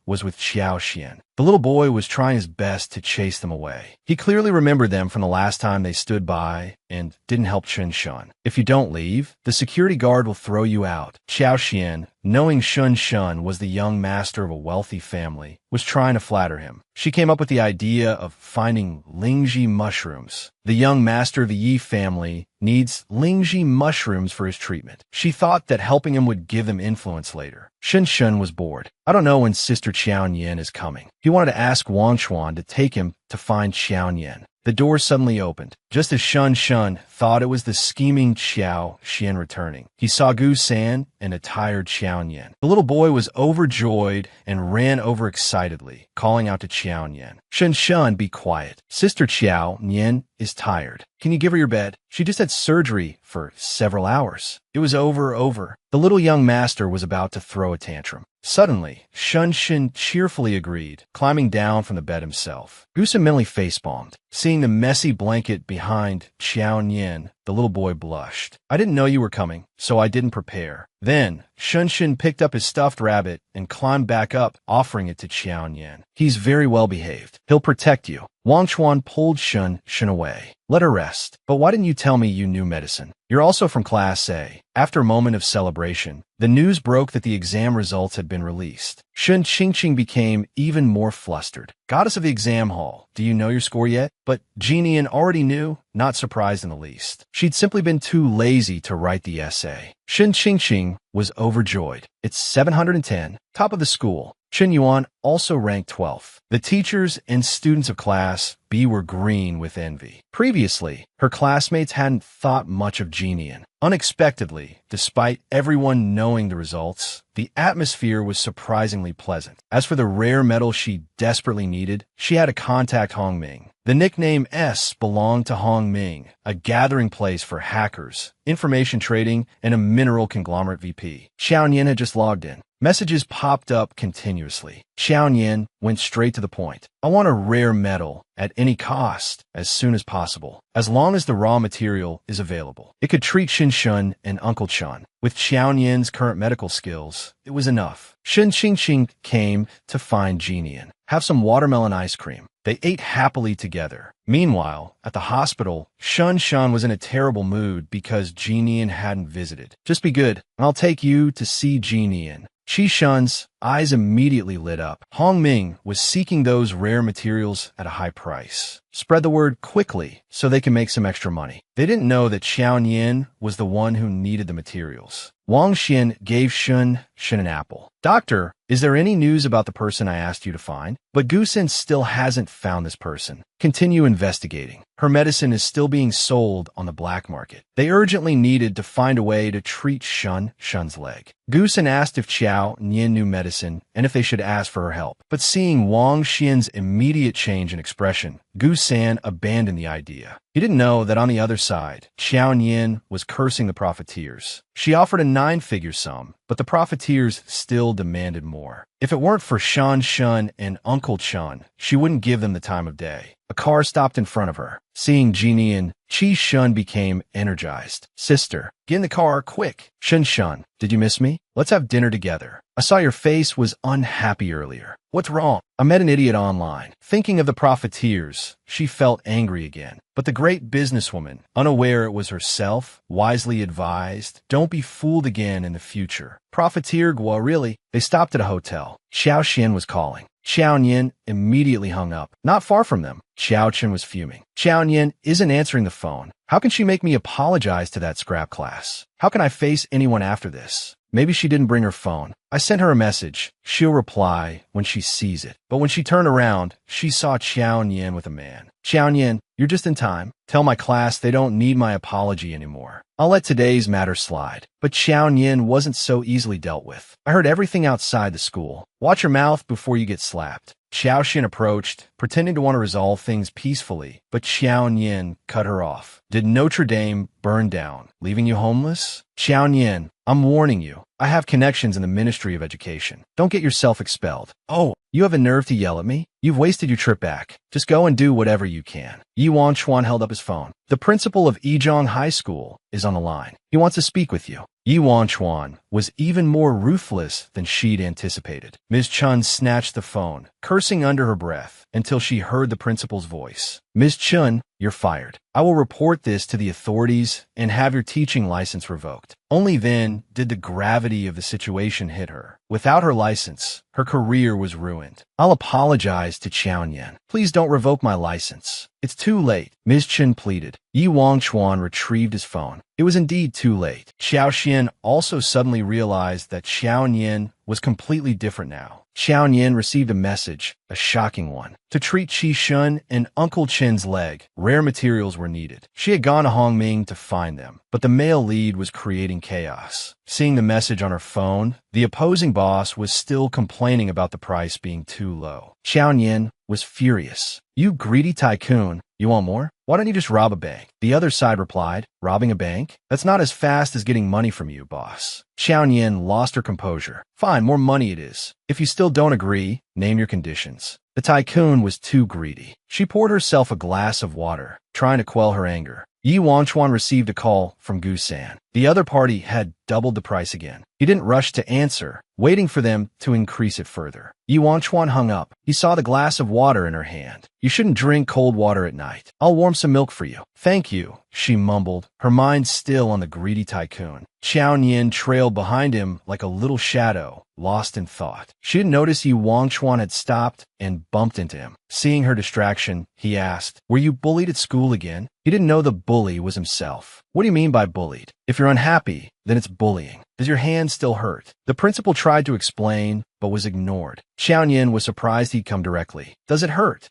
was with Xiao Xian. The little boy was trying his best to chase them away. He clearly remembered them from the last time they stood by and didn't help Shun. "If you don't leave, the security guard will throw you out." Xiao Xian, knowing Shun was the young master of a wealthy family, was trying to flatter him. She came up with the idea of finding Lingji mushrooms. The young master of the Yi family needs Lingji mushrooms for his treatment. She thought that helping him would give them influence later. Shun was bored. "I don't know when Sister Qiao Yin is coming." He wanted to ask Wangchuan to take him to find Qiao Yin. The door suddenly opened. Just as Shun thought it was the scheming Xiao Xian returning, he saw Gu San and a tired Xiao Yin. The little boy was overjoyed and ran over excitedly, calling out to Xiao Yin, Shun, be quiet. Sister Qiao Yin is tired. Can you give her your bed? She just had surgery for several hours. It was over. The little young master was about to throw a tantrum. Suddenly, Shun cheerfully agreed, climbing down from the bed himself. Gusen mentally facepalmed. Seeing the messy blanket behind Xiao Yin, the little boy blushed. "I didn't know you were coming, so I didn't prepare." Then, Shun picked up his stuffed rabbit and climbed back up, offering it to Xiao Yin. "He's very well behaved. He'll protect you." Wangchuan pulled Shun away. "Let her rest. But why didn't you tell me you knew medicine? You're also from Class A." After a moment of celebration, the news broke that the exam results had been released. Shun Qingqing became even more flustered. "Goddess of the exam hall, do you know your score yet?" But Jinian already knew, not surprised in the least. She'd simply been too lazy to write the essay. Shun Qingqing was overjoyed. "It's 710, top of the school." Chen Yuan also ranked 12th. The teachers and students of Class B were green with envy. Previously, her classmates hadn't thought much of Jinian. Unexpectedly, despite everyone knowing the results, the atmosphere was surprisingly pleasant. As for the rare metal she desperately needed, she had to contact Hong Ming. The nickname S belonged to Hong Ming, a gathering place for hackers, information trading, and a mineral conglomerate VP. Xiao Yin had just logged in. Messages popped up continuously. Xiao Yin went straight to the point. "I want a rare metal at any cost as soon as possible, as long as the raw material is available. It could treat Shun and Uncle Chun. With Xiao Yin's current medical skills, it was enough." Shun Qingqing came to find Jinian. "Have some watermelon ice cream." They ate happily together. Meanwhile, at the hospital, Shun was in a terrible mood because Jinian hadn't visited. "Just be good, and I'll take you to see Jinian." Qi Shun's eyes immediately lit up. Hong Ming was seeking those rare materials at a high price. Spread the word quickly so they can make some extra money. They didn't know that Xiao Yin was the one who needed the materials. Wang Xian gave Shun an apple. "Doctor, is there any news about the person I asked you to find?" But Gusen still hasn't found this person. Continue investigating. Her medicine is still being sold on the black market. They urgently needed to find a way to treat Shun's leg. Gusen asked if Xiao Yin knew medicine and if they should ask for her help. But seeing Wang Xian's immediate change in expression, Gusen abandoned the idea. He didn't know that on the other side, Xiao Yin was cursing the profiteers. She offered a 9-figure sum, but the profiteers still demanded more. If it weren't for Shun and Uncle Chun, she wouldn't give them the time of day. A car stopped in front of her. Seeing Jinian, Qi Shun became energized. Sister, get in the car, quick. Shun Shun, did you miss me? Let's have dinner together. I saw your face was unhappy earlier. What's wrong? I met an idiot online. Thinking of the profiteers, she felt angry again. But the great businesswoman, unaware it was herself, wisely advised, don't be fooled again in the future. Profiteer Gua, really? They stopped at a hotel. Xiao Xian was calling. Xiao Nian immediately hung up. Not far from them, Xiao Chen was fuming. Xiao Nian isn't answering the phone. How can she make me apologize to that scrap class? How can I face anyone after this? Maybe she didn't bring her phone. I sent her a message. She'll reply when she sees it. But when she turned around, she saw Xiao Nian with a man. Xiao Nian, you're just in time. Tell my class they don't need my apology anymore. I'll let today's matter slide. But Xiao Nian wasn't so easily dealt with. I heard everything outside the school. Watch your mouth before you get slapped. Xiao Xin approached, pretending to want to resolve things peacefully, but Xiao Nian cut her off. Did Notre Dame burn down, leaving you homeless? Xiao Nian, I'm warning you. I have connections in the Ministry of Education. Don't get yourself expelled. Oh, you have a nerve to yell at me? You've wasted your trip back. Just go and do whatever you can. Yi Wanchuan held up his phone. The principal of Yizhong High School is on the line. He wants to speak with you. Yi Wanchuan was even more ruthless than she'd anticipated. Ms. Chun snatched the phone, cursing under her breath, until she heard the principal's voice. Ms. Chun, you're fired. I will report this to the authorities and have your teaching license revoked. Only then did the gravity of the situation hit her. Without her license, her career was ruined. I'll apologize to Qiao Nian. Please don't revoke my license. It's too late, Ms. Chen pleaded. Yi Wanchuan retrieved his phone. It was indeed too late. Xiao Xian also suddenly realized that Xiao Nian was completely different now. Xiao Nian received a message, a shocking one. To treat Qi Shun and Uncle Chen's leg, rare materials were needed. She had gone to Hongming to find them, but the male lead was creating chaos. Seeing the message on her phone, the opposing boss was still complaining about the price being too low. Xiao Nian was furious. You greedy tycoon, you want more? Why don't you just rob a bank? The other side replied, robbing a bank? That's not as fast as getting money from you, boss. Xiao Nian lost her composure. Fine, more money it is. If you still don't agree, name your conditions. The tycoon was too greedy. She poured herself a glass of water, trying to quell her anger. Yi Wanchuan received a call from Gu San. The other party had doubled the price again. He didn't rush to answer, waiting for them to increase it further. Yi Wanchuan hung up. He saw the glass of water in her hand. You shouldn't drink cold water at night. I'll warm some milk for you. Thank you, she mumbled, her mind still on the greedy tycoon. Xiao Nian trailed behind him like a little shadow, lost in thought. She didn't notice Yi Wanchuan had stopped and bumped into him. Seeing her distraction, he asked, were you bullied at school again? He didn't know the bully was himself. What do you mean by bullied? If you're unhappy, then it's bullying. Does your hand still hurt? The principal tried to explain, but was ignored. Xiao Nian was surprised he'd come directly. Does it hurt?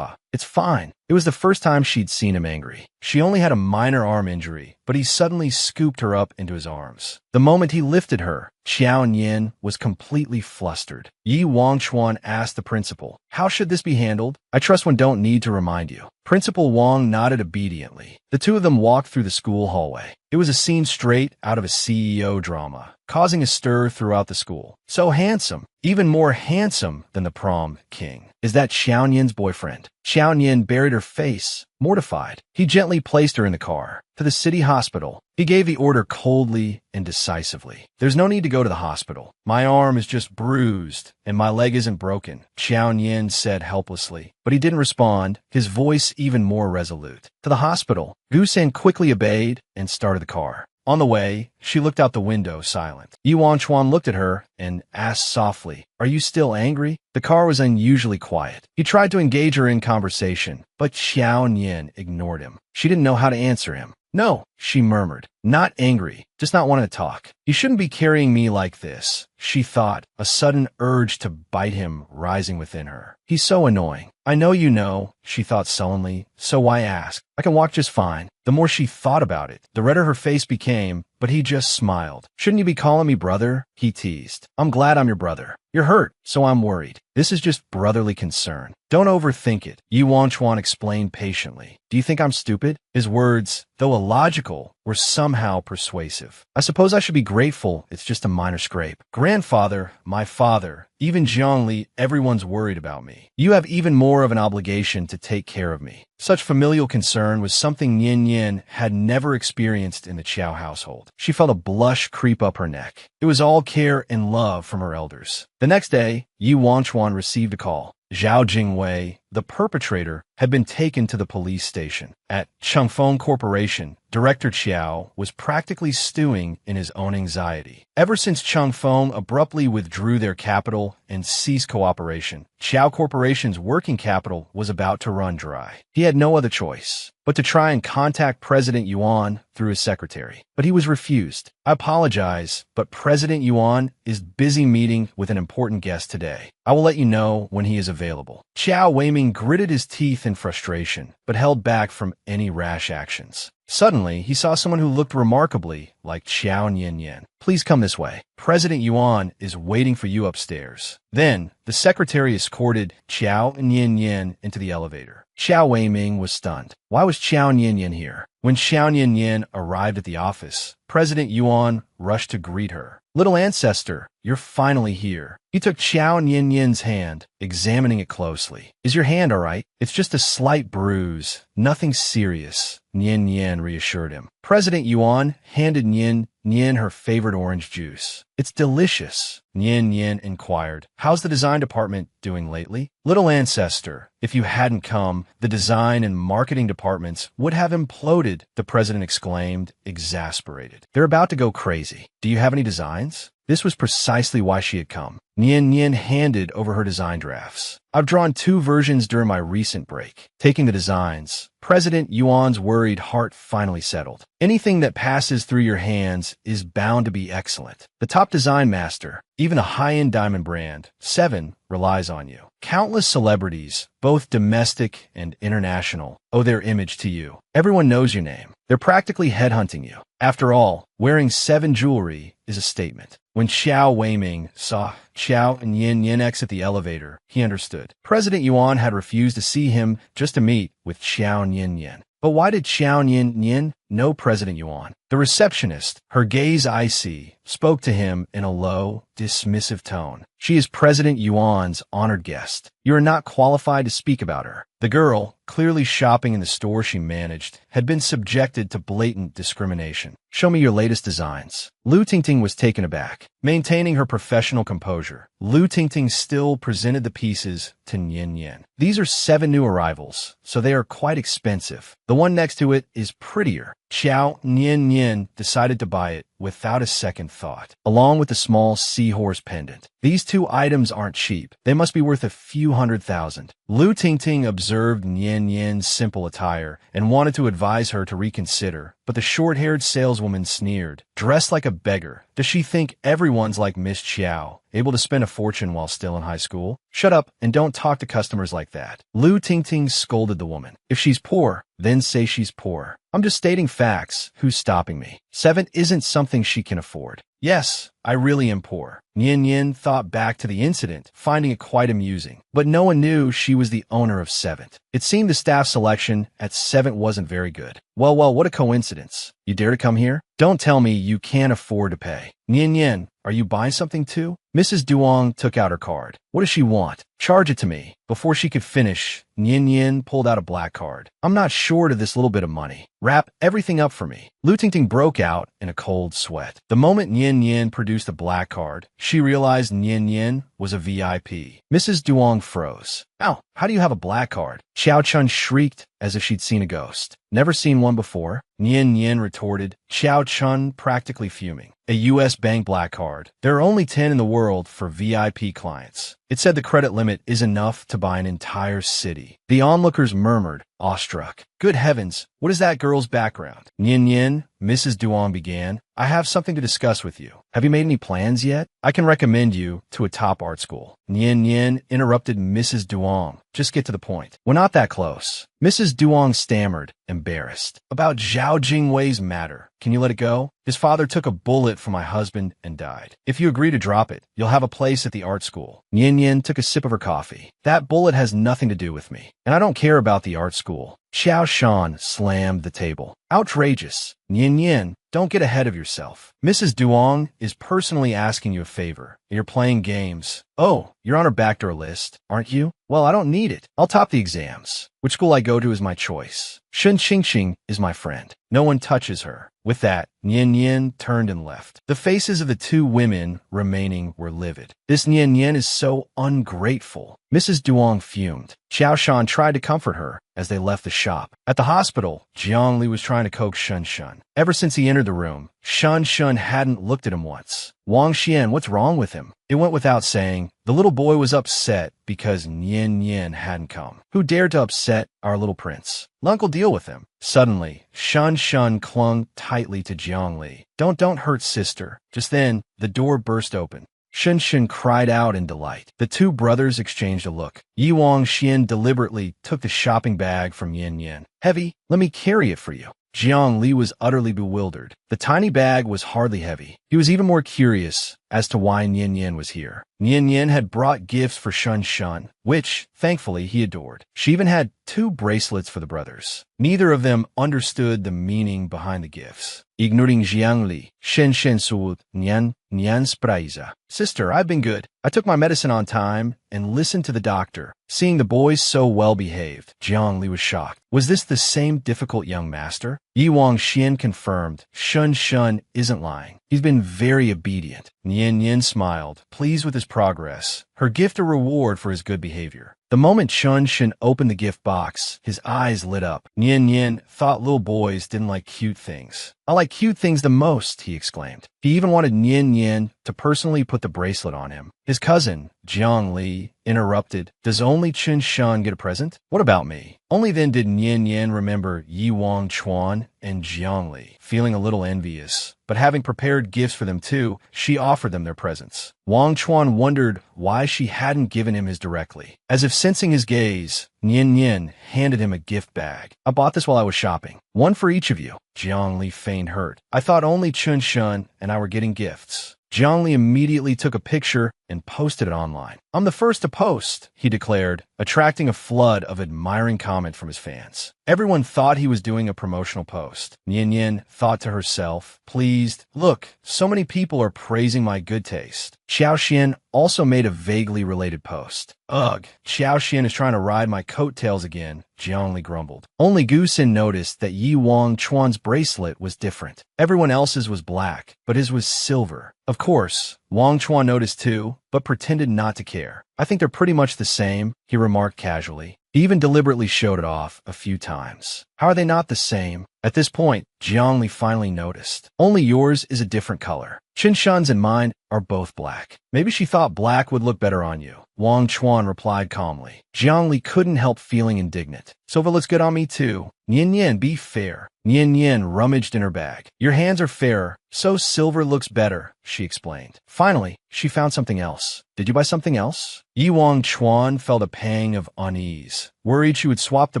It's fine. It was the first time she'd seen him angry. She only had a minor arm injury, but he suddenly scooped her up into his arms. The moment he lifted her, Xiao Nian was completely flustered. Yi Wanchuan asked the principal, how should this be handled? I trust one don't need to remind you. Principal Wang nodded obediently. The two of them walked through the school hallway. It was a scene straight out of a CEO drama, causing a stir throughout the school. So handsome, even more handsome than the prom king. Is that Xiao Nian's boyfriend? Xiao Nian buried her face, mortified. He gently placed her in the car. To the city hospital. He gave the order coldly and decisively. There's no need to go to the hospital. My arm is just bruised, and my leg isn't broken, Xiao Nian said helplessly. But he didn't respond, his voice even more resolute. To the hospital. Gu San quickly obeyed and started the car. On the way, she looked out the window, silent. Yi Wanchuan looked at her and asked softly, are you still angry? The car was unusually quiet. He tried to engage her in conversation, but Xiao Nian ignored him. She didn't know how to answer him. No, she murmured. Not angry, just not wanting to talk. You shouldn't be carrying me like this, she thought, a sudden urge to bite him rising within her. He's so annoying. I know you know, she thought sullenly, so why ask? I can walk just fine. The more she thought about it, the redder her face became, but he just smiled. Shouldn't you be calling me brother? He teased. I'm glad I'm your brother. You're hurt, so I'm worried. This is just brotherly concern. Don't overthink it, Yu Wanchuan explained patiently. Do you think I'm stupid? His words, though illogical, were somehow persuasive. I suppose I should be grateful it's just a minor scrape. Grandfather, my father, even Zhongli, everyone's worried about me. You have even more of an obligation to take care of me. Such familial concern was something Yin Yin had never experienced in the Qiao household. She felt a blush creep up her neck. It was all care and love from her elders. The next day, Yu Wanchuan received a call. Zhao Jingwei, the perpetrator, had been taken to the police station. At Changfeng Corporation, Director Qiao was practically stewing in his own anxiety. Ever since Changfeng abruptly withdrew their capital and ceased cooperation, Qiao Corporation's working capital was about to run dry. He had no other choice but to try and contact President Yuan through his secretary. But he was refused. I apologize, but President Yuan is busy meeting with an important guest today. I will let you know when he is available. Qiao Weiming gritted his teeth in frustration, but held back from any rash actions. Suddenly, he saw someone who looked remarkably like Qiao Nianyan. Please come this way. President Yuan is waiting for you upstairs. Then, the secretary escorted Qiao Nianyan into the elevator. Xiao Weiming was stunned. Why was Qiao Nianyan here? When Xiao Nianyan arrived at the office, President Yuan rushed to greet her. Little ancestor, you're finally here. He took Qiao Nianyan's hand, examining it closely. Is your hand all right? It's just a slight bruise. Nothing serious, Nianyan reassured him. President Yuan handed Nian her favorite orange juice. It's delicious, Nian inquired. How's the design department doing lately? Little ancestor, if you hadn't come, the design and marketing departments would have imploded, the president exclaimed, exasperated. They're about to go crazy. Do you have any designs? This was precisely why she had come. Nian handed over her design drafts. I've drawn 2 versions during my recent break. Taking the designs, President Yuan's worried heart finally settled. Anything that passes through your hands is bound to be excellent. The top design master, even a high-end diamond brand, 7, relies on you. Countless celebrities, both domestic and international, owe their image to you. Everyone knows your name. They're practically headhunting you. After all, wearing 7 jewelry is a statement. When Xiao Weiming saw Qiao and Yin exit the elevator, he understood. President Yuan had refused to see him just to meet with Xiao Yin. But why did Xiao Yin know President Yuan? The receptionist, her gaze icy, spoke to him in a low, dismissive tone. She is President Yuan's honored guest. You are not qualified to speak about her. The girl, clearly shopping in the store she managed, had been subjected to blatant discrimination. Show me your latest designs. Lu Tingting was taken aback. Maintaining her professional composure, Lu Tingting still presented the pieces to Nian. These are 7 new arrivals, so they are quite expensive. The one next to it is prettier. Qiao Nian decided to buy it without a second thought, along with the small seahorse pendant. These 2 items aren't cheap. They must be worth a few $100,000. Lu Tingting observed Nian's simple attire and wanted to advise her to reconsider, but the short-haired saleswoman sneered. Dressed like a beggar, does she think everyone's like Miss Qiao, able to spend a fortune while still in high school? Shut up and don't talk to customers like that. Lu Tingting scolded the woman. If she's poor, then say she's poor. I'm just stating facts. Who's stopping me? 7 isn't something she can afford. Yes, I really am poor. Nian thought back to the incident, finding it quite amusing. But no one knew she was the owner of 7. It seemed the staff selection at 7 wasn't very good. Well, what a coincidence. You dare to come here? Don't tell me you can't afford to pay. Nian, are you buying something too? Mrs. Duong took out her card. What does she want? Charge it to me. Before she could finish, Nian pulled out a black card. I'm not short of this little bit of money. Wrap everything up for me. Lu Tingting broke out in a cold sweat. The moment Nian produced a black card, she realized Nian was a VIP. Mrs. Duong froze. Ow, how do you have a black card? Xiao Chun shrieked as if she'd seen a ghost. Never seen one before? Nian retorted, Xiao Chun practically fuming. A U.S. bank black card. There are only 10 in the world for VIP clients. It said the credit limit is enough to buy an entire city. The onlookers murmured, awestruck. Good heavens, what is that girl's background? Nian, Mrs. Duong began, I have something to discuss with you. Have you made any plans yet? I can recommend you to a top art school. Nian interrupted Mrs. Duong. Just get to the point. We're not that close. Mrs. Duong stammered, embarrassed. About Zhao Jingwei's matter. Can you let it go? His father took a bullet for my husband and died. If you agree to drop it, you'll have a place at the art school. Nian Yin took a sip of her coffee. That bullet has nothing to do with me, and I don't care about the art school. Xiao Shan slammed the table. Outrageous. Nian Yin, don't get ahead of yourself. Mrs. Duong is personally asking you a favor. You're playing games. Oh, you're on her backdoor list, aren't you? Well, I don't need it. I'll top the exams. Which school I go to is my choice. Shun Xingxing is my friend. No one touches her. With that, Nian Yin turned and left. The faces of the two women remaining were livid. This Nian Yin is so ungrateful. Mrs. Duong fumed. Xiao Shan tried to comfort her as they left the shop. At the hospital, Jiang Li was trying to coax Shun Shun. Ever since he entered the room, Shun Shun hadn't looked at him once. Wang Xian, what's wrong with him? It went without saying, the little boy was upset because Nian Yin hadn't come. Who dared to upset our little prince? Lunk will deal with him. Suddenly, Shun Shun clung tightly to Jiang Li. Don't hurt sister. Just then, the door burst open. Shun Shun cried out in delight. The two brothers exchanged a look. Yi Wang Xian deliberately took the shopping bag from Yin Yin. Heavy? Let me carry it for you. Jiang Li was utterly bewildered. The tiny bag was hardly heavy. He was even more curious as to why Nian Yin was here. Nian Yin had brought gifts for Shun Shun, which, thankfully, he adored. She even had 2 bracelets for the brothers. Neither of them understood the meaning behind the gifts. Ignoring Jiang Li, Shen Shen Su Nian Spraiza. Sister, I've been good. I took my medicine on time and listened to the doctor. Seeing the boys so well behaved, Jiang Li was shocked. Was this the same difficult young master? Yi Wang Xian confirmed. Shun Shun isn't lying. He's been very obedient. Nian Yin smiled, pleased with his progress. Her gift a reward for his good behavior. The moment Shun Shun opened the gift box, his eyes lit up. Nian Yin thought little boys didn't like cute things. I like cute things the most, he exclaimed. He even wanted Nian Yin to personally put the bracelet on him. His cousin, Jiang Li, interrupted. Does only Chun Shan get a present? What about me? Only then did Nian Yin remember Yi Wang Chuan and Jiang Li. Feeling a little envious, but having prepared gifts for them too, she offered them their presents. Wang Chuan wondered why she hadn't given him his directly. As if sensing his gaze, Nian Yin handed him a gift bag. I bought this while I was shopping. One for each of you. Jiang Li feigned hurt. I thought only Chun Shun and I were getting gifts. Jiang Li immediately took a picture and posted it online. I'm the first to post, he declared, attracting a flood of admiring comment from his fans. Everyone thought he was doing a promotional post. Nian Yin thought to herself, pleased, look, so many people are praising my good taste. Xiao Xian also made a vaguely related post. Ugh, Xiao Xian is trying to ride my coattails again, Jiang Li grumbled. Only Gu Xin noticed that Yi Wang Chuan's bracelet was different. Everyone else's was black, but his was silver. Of course, Wang Chuan noticed too, but pretended not to care. I think they're pretty much the same, he remarked casually. He even deliberately showed it off a few times. How are they not the same? At this point, Jiang Li finally noticed. Only yours is a different color. Chun Shan's and mine are both black. Maybe she thought black would look better on you. Wang Chuan replied calmly. Jiang Li couldn't help feeling indignant. Silver looks good on me too. Nian Yin, be fair. Nian Yin rummaged in her bag. Your hands are fairer, so silver looks better, she explained. Finally, she found something else. Did you buy something else? Yi Wang Chuan felt a pang of unease, worried she would swap the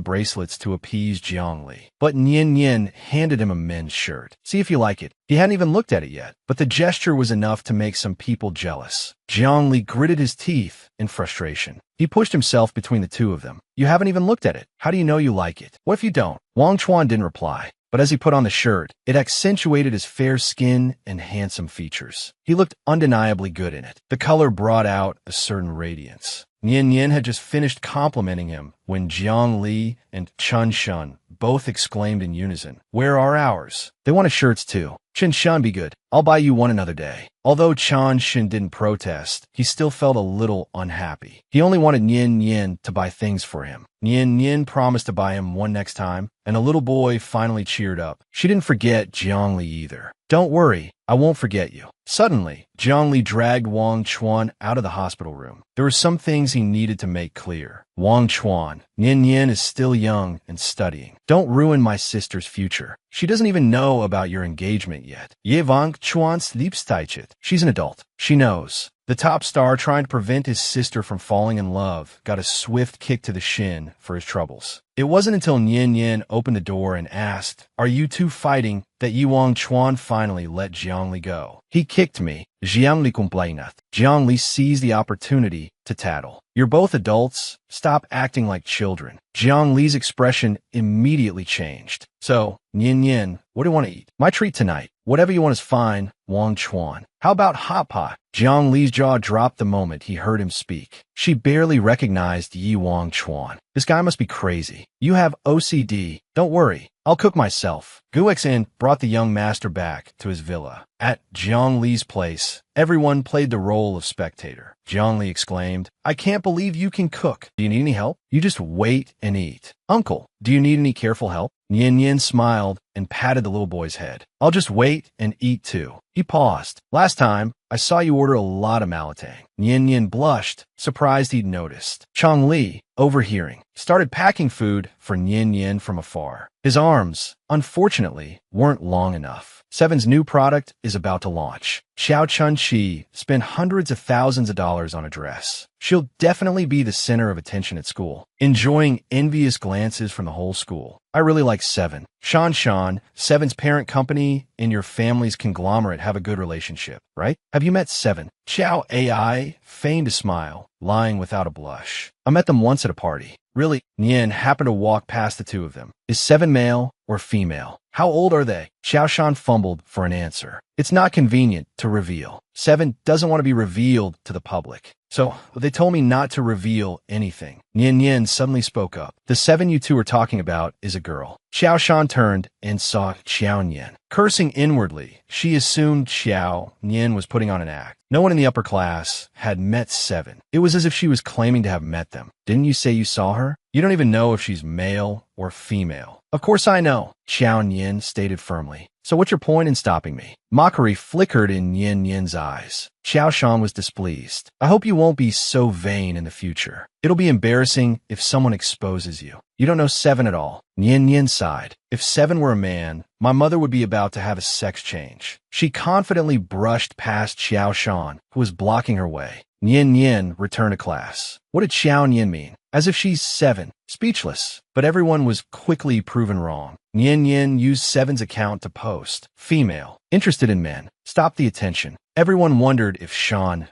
bracelets to appease Jiang Li. But Nian Yin handed him a men's shirt. See if you like it. He hadn't even looked at it yet, but the gesture was enough to make some people jealous. Jiang Li gritted his teeth in frustration. He pushed himself between the two of them. You haven't even looked at it. How do you know you like it? What if you don't? Wang Chuan didn't reply. But as he put on the shirt, it accentuated his fair skin and handsome features. He looked undeniably good in it. The color brought out a certain radiance. Nian Yin had just finished complimenting him when Jiang Li and Chun Shun both exclaimed in unison, "Where are ours?" They wanted shirts too. Chun Shun, be good. I'll buy you one another day. Although Chun Shun didn't protest, he still felt a little unhappy. He only wanted Nian Yin to buy things for him. Nian Yin promised to buy him one next time, and a little boy finally cheered up. She didn't forget Jiang Li either. Don't worry, I won't forget you. Suddenly, Jiang Li dragged Wang Chuan out of the hospital room. There were some things he needed to make clear. Wang Chuan, Nian Yin is still young and studying. Don't ruin my sister's future. She doesn't even know about your engagement yet. Ye Wang Chuan sleeps tight. She's an adult. She knows. The top star, trying to prevent his sister from falling in love, got a swift kick to the shin for his troubles. It wasn't until Nian Yin opened the door and asked, "Are you two fighting?" that Yuang Chuan finally let Jiangli go. "He kicked me," Jiangli complained. Jiangli seized the opportunity to tattle. "You're both adults. Stop acting like children." Jiangli's expression immediately changed. "So, Nian Yin, what do you want to eat?" "My treat tonight. Whatever you want is fine, Wang Chuan." "How about hot pot?" Jiangli's jaw dropped the moment he heard him speak. She barely recognized Yi Wang Chuan. This guy must be crazy. "You have OCD. Don't worry. I'll cook myself." Guexin brought the young master back to his villa. At Jiangli's place, everyone played the role of spectator. Jiangli exclaimed, "I can't believe you can cook. Do you need any help?" "You just wait and eat." "Uncle, do you need any careful help?" Nian Yin smiled and patted the little boy's head. "I'll just wait and eat too." He paused. "Last time, I saw you order a lot of malatang." Nian Yin blushed, surprised he'd noticed. Chong Li, overhearing, started packing food for Nian Yin from afar. His arms, unfortunately, weren't long enough. Seven's new product is about to launch. Xiao Chun-Chi spent hundreds of thousands of dollars on a dress. She'll definitely be the center of attention at school, enjoying envious glances from the whole school. "I really like Seven." Shan, Seven's parent company and your family's conglomerate have a good relationship, right? "Have you met Seven?" Xiao Ai feigned a smile, lying without a blush. "I met them once at a party." "Really?" Nian happened to walk past the two of them. "Is Seven male or female?" "How old are they?" Xiao Shan fumbled for an answer. "It's not convenient to reveal. Seven doesn't want to be revealed to the public. So they told me not to reveal anything." Nian Yin suddenly spoke up. "The Seven you two are talking about is a girl." Xiao Shan turned and saw Xiao Nian. Cursing inwardly, she assumed Xiao Nian was putting on an act. No one in the upper class had met Seven. It was as if she was claiming to have met them. "Didn't you say you saw her? You don't even know if she's male or female." "Of course I know," Xiao Nian stated firmly. "So what's your point in stopping me?" Mockery flickered in Nian Yin's eyes. Xiao Shan was displeased. "I hope you won't be so vain in the future. It'll be embarrassing if someone exposes you. You don't know Seven at all." Nian Yin sighed. "If Seven were a man, my mother would be about to have a sex change." She confidently brushed past Xiao Shan, who was blocking her way. Nian Yin returned to class. What did Xiao Nian mean? As if she's Seven. Speechless. But everyone was quickly proven wrong. Nian Yin used Seven's account to post. "Female. Interested in men. Stop the attention." Everyone wondered if Shan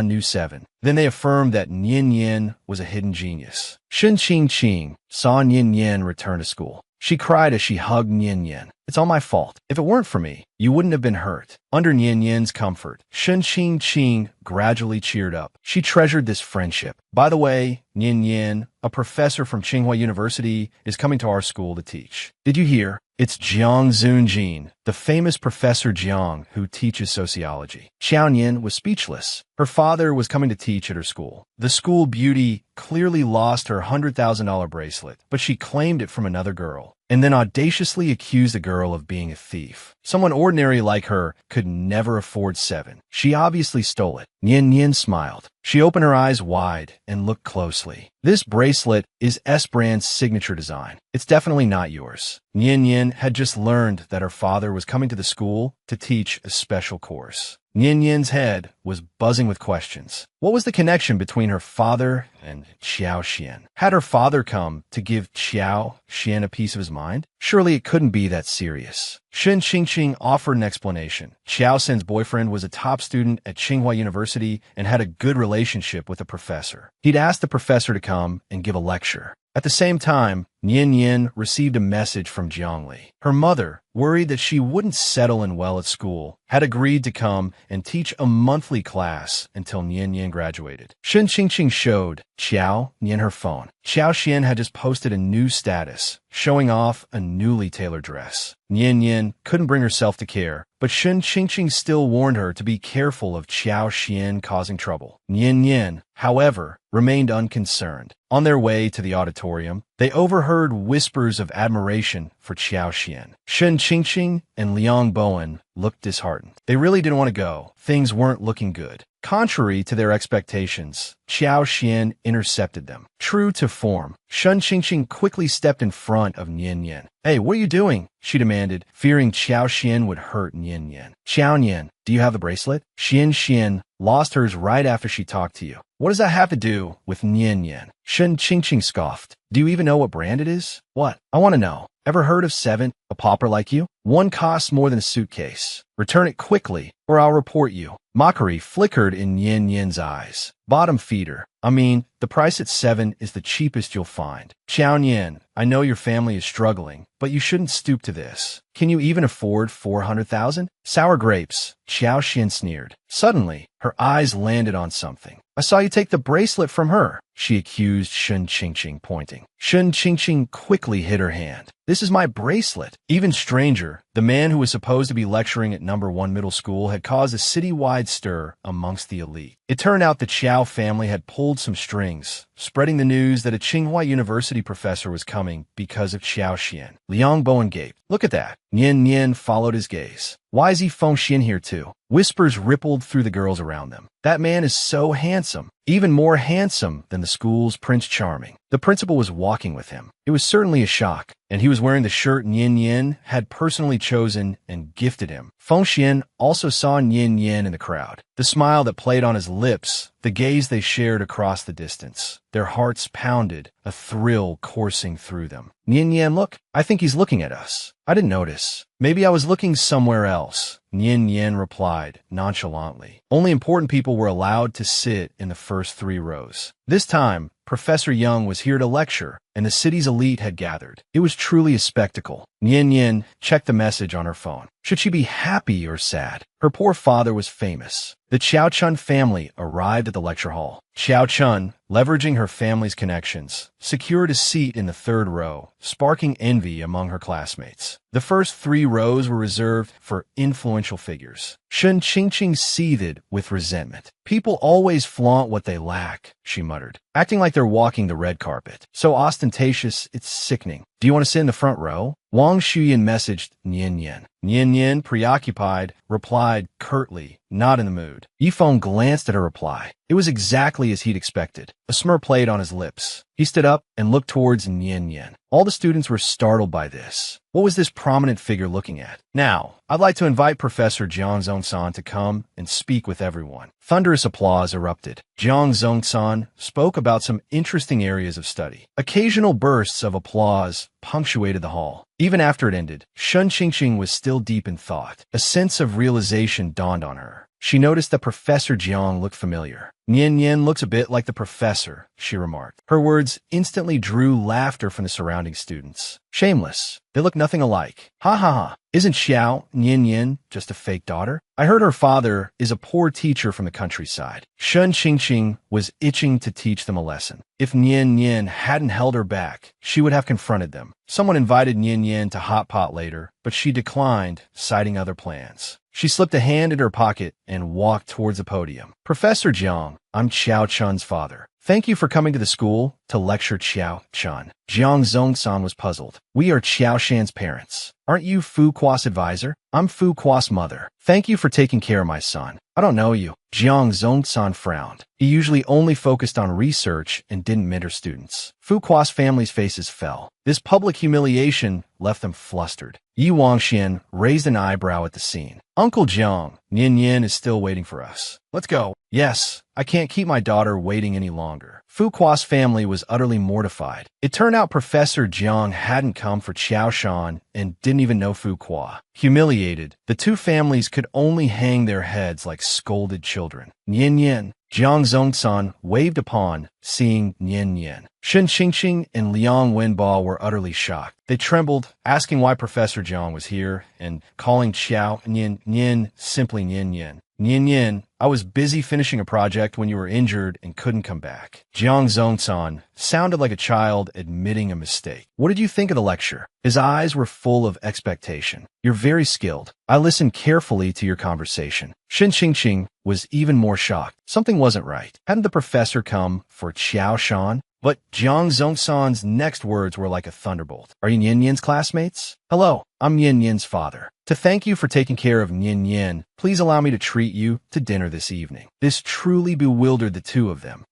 knew Seven. Then they affirmed that Nian Yin was a hidden genius. Shen Qing saw Nian Yin return to school. She cried as she hugged Nian Yin. "It's all my fault. If it weren't for me, you wouldn't have been hurt." Under Nian Yin's comfort, Shen Qing gradually cheered up. She treasured this friendship. "By the way, Nian Yin, a professor from Tsinghua University, is coming to our school to teach. Did you hear? It's Jiang Zunjin, the famous Professor Jiang who teaches sociology." Xiao Nian was speechless. Her father was coming to teach at her school. The school beauty clearly lost her $100,000 bracelet, but she claimed it from another girl, and then audaciously accused the girl of being a thief. Someone ordinary like her could never afford Seven. She obviously stole it. Nian Yin smiled. She opened her eyes wide and looked closely. "This bracelet is S-Brand's signature design. It's definitely not yours." Nian Yin had just learned that her father was coming to the school to teach a special course. Nian Yin's head was buzzing with questions. What was the connection between her father and Xiao Xian? Had her father come to give Xiao Xian a piece of his mind? Surely it couldn't be that serious. Shen Qing offered an explanation. Xiao Xian's boyfriend was a top student at Tsinghua University and had a good relationship with the professor. He'd asked the professor to come and give a lecture. At the same time, Nian Yin received a message from Jiangli. Her mother, worried that she wouldn't settle in well at school, had agreed to come and teach a monthly class until Nian Yin graduated. Shen Qing showed Xiao Nian her phone. Xiao Xian had just posted a new status, showing off a newly tailored dress. Nian Yin couldn't bring herself to care, but Shen Qing still warned her to be careful of Xiao Xian causing trouble. Nian Yin, however, remained unconcerned. On their way to the auditorium, they overheard whispers of admiration for Xiao Xian. Shen Qing and Liang Bowen looked disheartened. They really didn't want to go. Things weren't looking good. Contrary to their expectations, Qiao Xian intercepted them. True to form, Shen Qingqing quickly stepped in front of Nian Yan. "Hey, what are you doing?" she demanded, fearing Qiao Xian would hurt Nian Yan. "Qiao Nian, do you have the bracelet?" Xian Xian lost hers right after she talked to you. "What does that have to do with Nian Yan?" Shen Qingqing scoffed. "Do you even know what brand it is?" "What? I want to know. Ever heard of Seven, a pauper like you? One costs more than a suitcase. Return it quickly, or I'll report you." Mockery flickered in Yin Yin's eyes. "Bottom feeder. I mean, the price at 7 is the cheapest you'll find." "Qiao Nian, I know your family is struggling, but you shouldn't stoop to this. Can you even afford 400,000? Sour grapes." Qiao Xian sneered. Suddenly, her eyes landed on something. "I saw you take the bracelet from her," she accused Shen Qingqing, pointing. Shen Qingqing quickly hid her hand. "This is my bracelet." Even stranger, the man who was supposed to be lecturing at number 1 middle school had caused a citywide stir amongst the elite. It turned out the Qiao family had pulled some strings, spreading the news that a Tsinghua University professor was coming because of Qiao Xian. Liang Bowen gaped. "Look at that." Nian Nian followed his gaze. "Why is Feng Xian here too?" Whispers rippled through the girls around them. "That man is so handsome, even more handsome than the school's Prince Charming." The principal was walking with him. It was certainly a shock, and he was wearing the shirt Nian Yan had personally chosen and gifted him. Feng Xian also saw Nian Yan in the crowd. The smile that played on his lips, the gaze they shared across the distance. Their hearts pounded, a thrill coursing through them. "Nian Yan, look. I think he's looking at us." "I didn't notice. Maybe I was looking somewhere else," Nian Yan replied nonchalantly. Only important people were allowed to sit in the first 3 rows. This time, Professor Young was here to lecture, and the city's elite had gathered. It was truly a spectacle. Nian Yan checked the message on her phone. Should she be happy or sad? Her poor father was famous. The Qiao Chun family arrived at the lecture hall. Qiao Chun, leveraging her family's connections, secured a seat in the 3rd row, sparking envy among her classmates. The first 3 rows were reserved for influential figures. Shen Qingqing seethed with resentment. "People always flaunt what they lack," she muttered, acting like they're walking the red carpet. "So ostentatious, it's sickening. Do you want to sit in the front row?" Wang Shuyan messaged Nian Yan. Nian Yan, preoccupied, replied curtly, "Not in the mood." Yifeng glanced at her reply. It was exactly as he'd expected. A smirk played on his lips. He stood up and looked towards Nian Yan. All the students were startled by this. What was this prominent figure looking at? "Now, I'd like to invite Professor Jiang Zongsan to come and speak with everyone." Thunderous applause erupted. Jiang Zongsan spoke about some interesting areas of study. Occasional bursts of applause punctuated the hall. Even after it ended, Shen Qingqing was still deep in thought. A sense of realization dawned on her. She noticed that Professor Jiang looked familiar. "Nian Yan looks a bit like the professor," she remarked. Her words instantly drew laughter from the surrounding students. "Shameless. They look nothing alike. Ha ha ha. Isn't Xiao Nian Yan just a fake daughter? I heard her father is a poor teacher from the countryside." Shen Qingqing was itching to teach them a lesson. If Nian Yan hadn't held her back, she would have confronted them. Someone invited Nian Yan to hot pot later, but she declined, citing other plans. She slipped a hand in her pocket and walked towards the podium. "Professor Jiang, I'm Qiao Chun's father. Thank you for coming to the school to lecture Qiao Chun." Jiang Zongsan was puzzled. "We are Qiao Shan's parents. Aren't you Fu Kua's advisor?" "I'm Fu Kua's mother. Thank you for taking care of my son." "I don't know you." Jiang Zongsan frowned. He usually only focused on research and didn't mentor students. Fu Kua's family's faces fell. This public humiliation left them flustered. Yi Wangxian raised an eyebrow at the scene. "Uncle Jiang, Nian Yan is still waiting for us. Let's go." "Yes, I can't keep my daughter waiting any longer." Fu Kua's family was utterly mortified. It turned out Professor Jiang hadn't come for Qiao Shan and didn't even know Fu Kua. Humiliated, the 2 families could only hang their heads like scolded children. "Nian Yan." Jiang Zongsan waved upon, seeing Nian Yan. Shen Qingqing and Liang Wenbao were utterly shocked. They trembled, asking why Professor Jiang was here, and calling Qiao Nian Nian simply Nian Yan. "Nian Yan, I was busy finishing a project when you were injured and couldn't come back." Jiang Zongsan sounded like a child admitting a mistake. "What did you think of the lecture?" His eyes were full of expectation. "You're very skilled. I listened carefully to your conversation." Shen Qingqing was even more shocked. Something wasn't right. Hadn't the professor come for Qiao Shan? But Jiang Zongsan's next words were like a thunderbolt. Are you Yin Yin's classmates? Hello, I'm Yin Yin's father. To thank you for taking care of Yin Yin, please allow me to treat you to dinner this evening. This truly bewildered the two of them.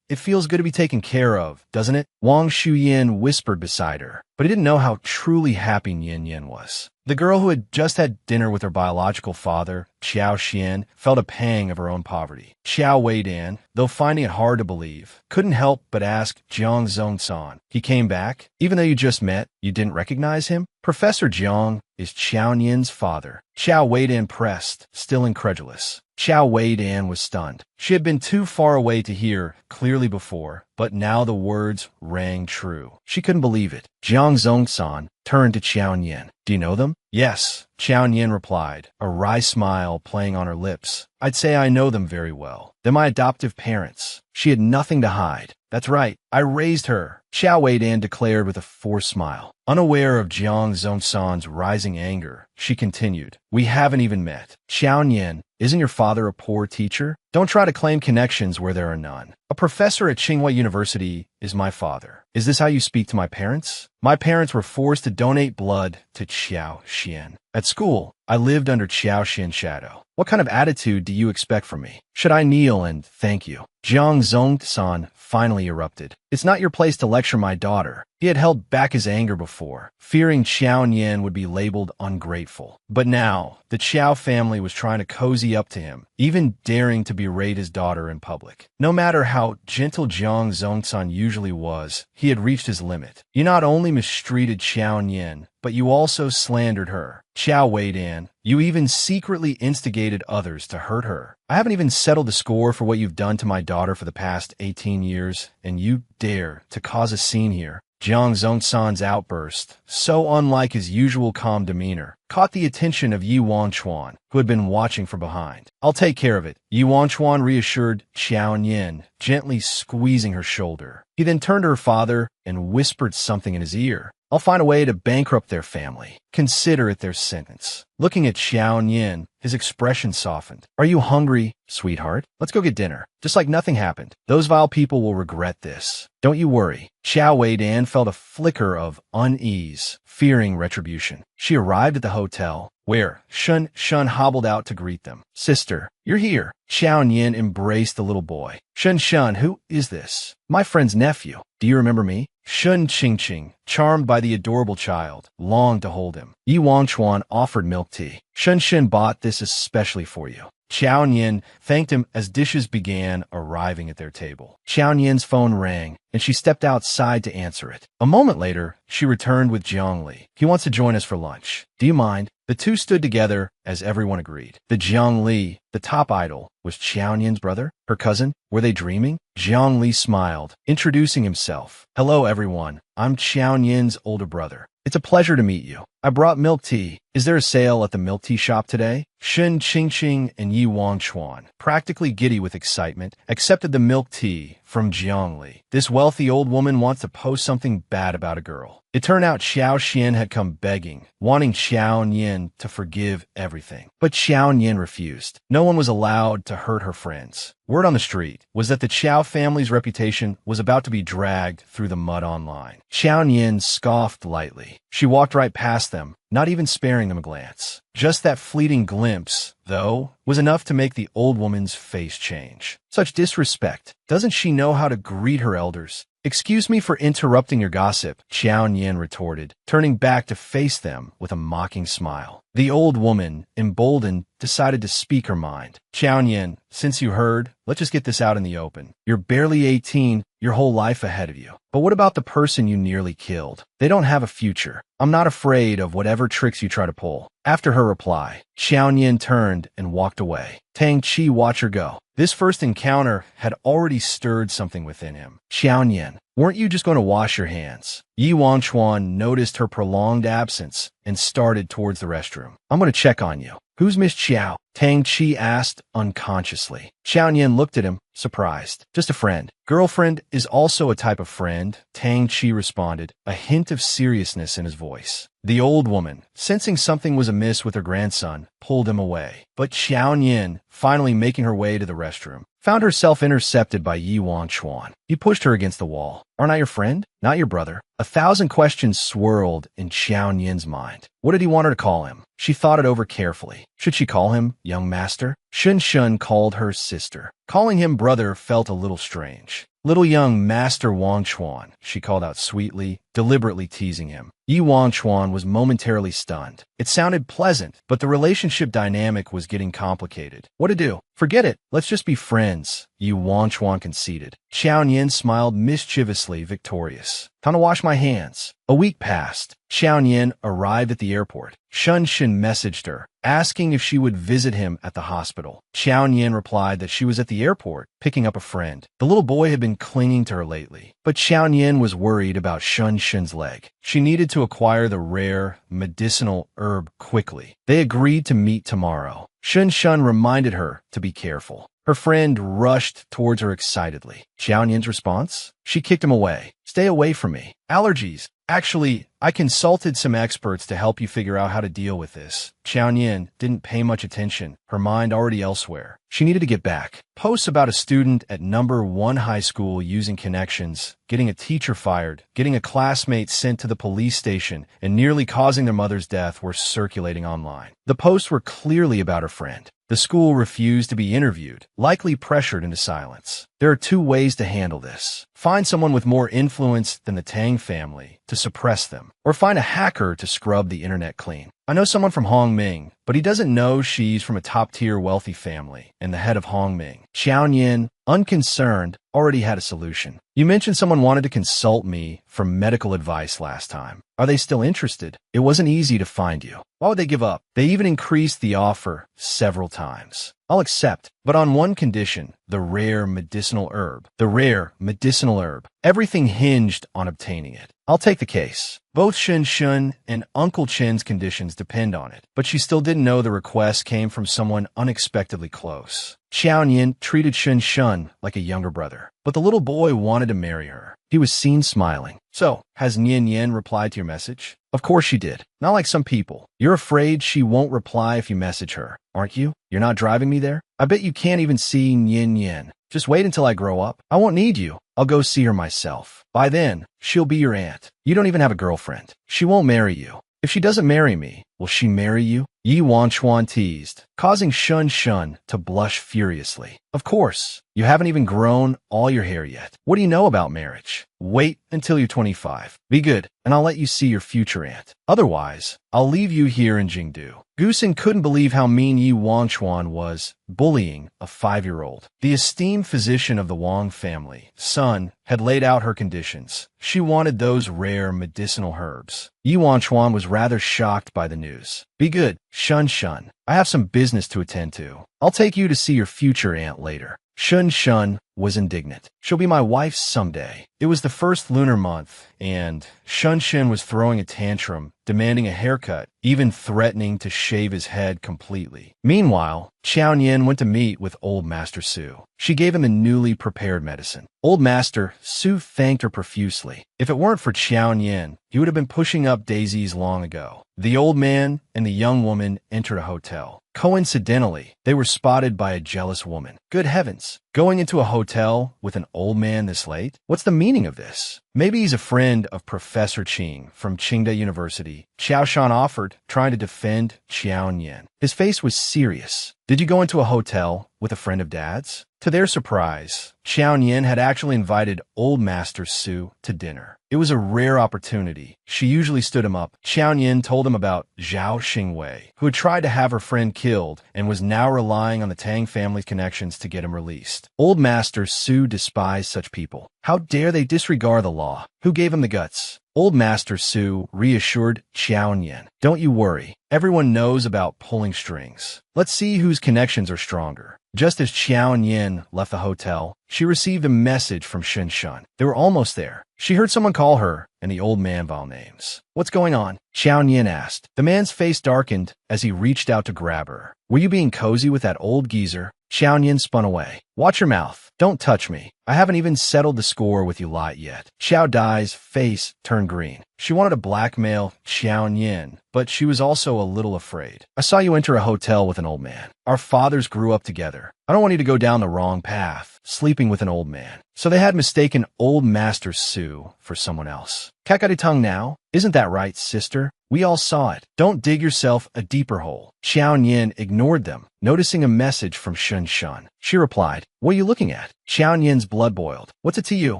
It feels good to be taken care of, doesn't it? Wang Shuyin whispered beside her, but he didn't know how truly happy Yin Yin was. The girl who had just had dinner with her biological father, Xiao Xian, felt a pang of her own poverty. Xiao Weidan, though finding it hard to believe, couldn't help but ask Jiang Zongsan. He came back? Even though you just met, you didn't recognize him? Professor Jiang is Xiao Yin's father. Xiao Weidan pressed, still incredulous. Xiao Weidan was stunned. She had been too far away to hear clearly before, but now the words rang true. She couldn't believe it. Jiang Zongsan turned to Xiao Yin. Do you know them? Yes, Xiao Yin replied, a wry smile playing on her lips. I'd say I know them very well. They're my adoptive parents. She had nothing to hide. That's right, I raised her, Xiao Weidan declared with a forced smile. Unaware of Jiang Zongsan's rising anger, she continued, we haven't even met. Xiao Yin, isn't your father a poor teacher? Don't try to claim connections where there are none. A professor at Tsinghua University is my father. Is this how you speak to my parents? My parents were forced to donate blood to Xiao Xian. At school, I lived under Xiao Xian's shadow. What kind of attitude do you expect from me? Should I kneel and thank you? Jiang Zongsan finally erupted. It's not your place to lecture my daughter. He had held back his anger before, fearing Xiao Yin would be labeled ungrateful. But now, the Qiao family was trying to cozy up to him, even daring to berate his daughter in public. No matter how gentle Jiang Zongsan usually was, he had reached his limit. You not only mistreated Xiao Yin, but you also slandered her. Xiao Weidan, you even secretly instigated others to hurt her. I haven't even settled the score for what you've done to my daughter for the past 18 years, and you dare to cause a scene here. Jiang Zongsan's outburst, so unlike his usual calm demeanor, caught the attention of Yi Wanchuan, who had been watching from behind. I'll take care of it, Yi Wanchuan reassured Xiao Yin, gently squeezing her shoulder. He then turned to her father and whispered something in his ear. I'll find a way to bankrupt their family. Consider it their sentence. Looking at Xiao Yin, his expression softened. Are you hungry, sweetheart? Let's go get dinner. Just like nothing happened. Those vile people will regret this. Don't you worry. Xiao Weidan felt a flicker of unease, fearing retribution. She arrived at the hotel, where Shun hobbled out to greet them. Sister, you're here. Xiao Yin embraced the little boy. Shun, who is this? My friend's nephew. Do you remember me? Shun Qingqing, charmed by the adorable child, longed to hold him. Yi Wanchuan offered milk tea. Shun bought this especially for you. Xiao Yin thanked him as dishes began arriving at their table. Xiao Yin's phone rang, and she stepped outside to answer it. A moment later, she returned with Jiang Li. He wants to join us for lunch. Do you mind? The two stood together as everyone agreed. The Jiang Li, the top idol, was Xiao Yin's brother? Her cousin? Were they dreaming? Jiang Li smiled, introducing himself. Hello, everyone. I'm Xiao Yin's older brother. It's a pleasure to meet you. I brought milk tea. Is there a sale at the milk tea shop today? Shun Qingqing and Yi Wanchuan, practically giddy with excitement, accepted the milk tea from Jiang Li. This wealthy old woman wants to post something bad about a girl. It turned out Xiao Xian had come begging, wanting Xiao Yin to forgive everything. But Xiao Yin refused. No one was allowed to hurt her friends. Word on the street was that the Qiao family's reputation was about to be dragged through the mud online. Xiao Yin scoffed lightly. She walked right past them, not even sparing them a glance. Just that fleeting glimpse, though, was enough to make the old woman's face change. Such disrespect. Doesn't she know how to greet her elders? Excuse me for interrupting your gossip, Xiao Yin retorted, turning back to face them with a mocking smile. The old woman, emboldened, decided to speak her mind. Xiao Yin, since you heard, let's just get this out in the open. You're barely 18, your whole life ahead of you. But what about the person you nearly killed? They don't have a future. I'm not afraid of whatever tricks you try to pull. After her reply, Xiao Yin turned and walked away. Tang Chi watched her go. This first encounter had already stirred something within him. Xiao Yin, weren't you just going to wash your hands? Yi Wanchuan noticed her prolonged absence and started towards the restroom. I'm going to check on you. Who's Miss Qiao? Tang Chi asked unconsciously. Xiao Nian looked at him, surprised. Just a friend. Girlfriend is also a type of friend, Tang Chi responded, a hint of seriousness in his voice. The old woman, sensing something was amiss with her grandson, pulled him away. But Xiao Nian, finally making her way to the restroom, found herself intercepted by Yi Wangchuan. He pushed her against the wall. Aren't I your friend? Not your brother? 1,000 questions swirled in Xiao Nian's mind. What did he want her to call him? She thought it over carefully. Should she call him young master? Shun Shun called her sister. Calling him brother felt a little strange. Little young Master Wangchuan, she called out sweetly, deliberately teasing him. Yi Wangchuan was momentarily stunned. It sounded pleasant, but the relationship dynamic was getting complicated. What to do? Forget it. Let's just be friends, Yi Wangchuan conceded. Xiao Nian smiled mischievously victorious. Time to wash my hands. A week passed. Xiao Nian arrived at the airport. Shun Shin messaged her, asking if she would visit him at the hospital. Xiao Nian replied that she was at the airport, picking up a friend. The little boy had been clinging to her lately. But Xiao Nian was worried about Shun Shin's leg. She needed to acquire the rare, medicinal herb quickly. They agreed to meet tomorrow. Shun Shun reminded her to be careful. Her friend rushed towards her excitedly. Xiao Nian's response? She kicked him away. Stay away from me. Allergies. Actually, I consulted some experts to help you figure out how to deal with this. Xiao Nian didn't pay much attention, her mind already elsewhere. She needed to get back. Posts about a student at number 1 high school using connections, getting a teacher fired, getting a classmate sent to the police station, and nearly causing their mother's death were circulating online. The posts were clearly about her friend. The school refused to be interviewed, likely pressured into silence. There are 2 ways to handle this. Find someone with more influence than the Tang family to suppress them, or find a hacker to scrub the internet clean. I know someone from Hongming, but he doesn't know she's from a top-tier wealthy family and the head of Hongming. Xiao Nian, unconcerned, already had a solution. You mentioned someone wanted to consult me for medical advice last time. Are they still interested? It wasn't easy to find you. Why would they give up? They even increased the offer several times. I'll accept, but on one condition, the rare medicinal herb. The rare medicinal herb. Everything hinged on obtaining it. I'll take the case. Both Shun Shun and Uncle Chen's conditions depend on it, but she still didn't know the request came from someone unexpectedly close. Xiao Nian treated Shun Shun like a younger brother, but the little boy wanted to marry her. He was seen smiling. So, has Nian Yen replied to your message? Of course she did. Not like some people. You're afraid she won't reply if you message her, aren't you? You're not driving me there? I bet you can't even see Nian Yen. Just wait until I grow up. I won't need you. I'll go see her myself. By then, she'll be your aunt. You don't even have a girlfriend. She won't marry you. If she doesn't marry me, will she marry you? Yi Wangchuan teased, causing Shun Shun to blush furiously. Of course, you haven't even grown all your hair yet. What do you know about marriage? Wait until you're 25. Be good, and I'll let you see your future aunt. Otherwise, I'll leave you here in Jingdu. Gusen couldn't believe how mean Yi Wangchuan was, bullying a 5-year-old. The esteemed physician of the Wang family, Sun, had laid out her conditions. She wanted those rare medicinal herbs. Yi Wangchuan was rather shocked by the news. Be good, Shun Shun. I have some business to attend to. I'll take you to see your future aunt later. Shun Shun was indignant. She'll be my wife someday. It was the first lunar month, and Shun Shun was throwing a tantrum, demanding a haircut, even threatening to shave his head completely. Meanwhile, Xiao Nian went to meet with Old Master Su. She gave him a newly prepared medicine. Old Master Su thanked her profusely. If it weren't for Xiao Nian, he would have been pushing up daisies long ago. The old man and the young woman entered a hotel. Coincidentally, they were spotted by a jealous woman. Good heavens, going into a hotel with an old man this late? What's the meaning of this? Maybe he's a friend of Professor Qing from Qingda University. Xiao Shan offered, trying to defend Xiao Nian. His face was serious. Did you go into a hotel with a friend of Dad's? To their surprise, Xiao Nian had actually invited Old Master Su to dinner. It was a rare opportunity. She usually stood him up. Xiao Nian told him about Zhao Xingwei, who had tried to have her friend killed and was now relying on the Tang family's connections to get him released. Old Master Su despised such people. How dare they disregard the law? Who gave him the guts? Old Master Su reassured Xiao Nian. Don't you worry. Everyone knows about pulling strings. Let's see whose connections are stronger. Just as Xiao and Yin left the hotel, she received a message from Shun Shun. They were almost there. She heard someone call her, and the old man vowed names. "What's going on?" Xiao Yin asked. The man's face darkened as he reached out to grab her. "Were you being cozy with that old geezer?" Xiao Yin spun away. "Watch your mouth. Don't touch me. I haven't even settled the score with you lot yet." Xiao Dai's face turned green. She wanted to blackmail Xiao Yin, but she was also a little afraid. "I saw you enter a hotel with an old man. Our fathers grew up together. I don't want you to go down the wrong path, sleeping with an old man." So they had mistaken old Master Su for someone else. "Kakaritang now? Isn't that right, sister? We all saw it. Don't dig yourself a deeper hole." Xiao Yin ignored them, noticing a message from Shun Shun. She replied, "What are you looking at?" Xiao Yin's blood boiled. "What's it to you?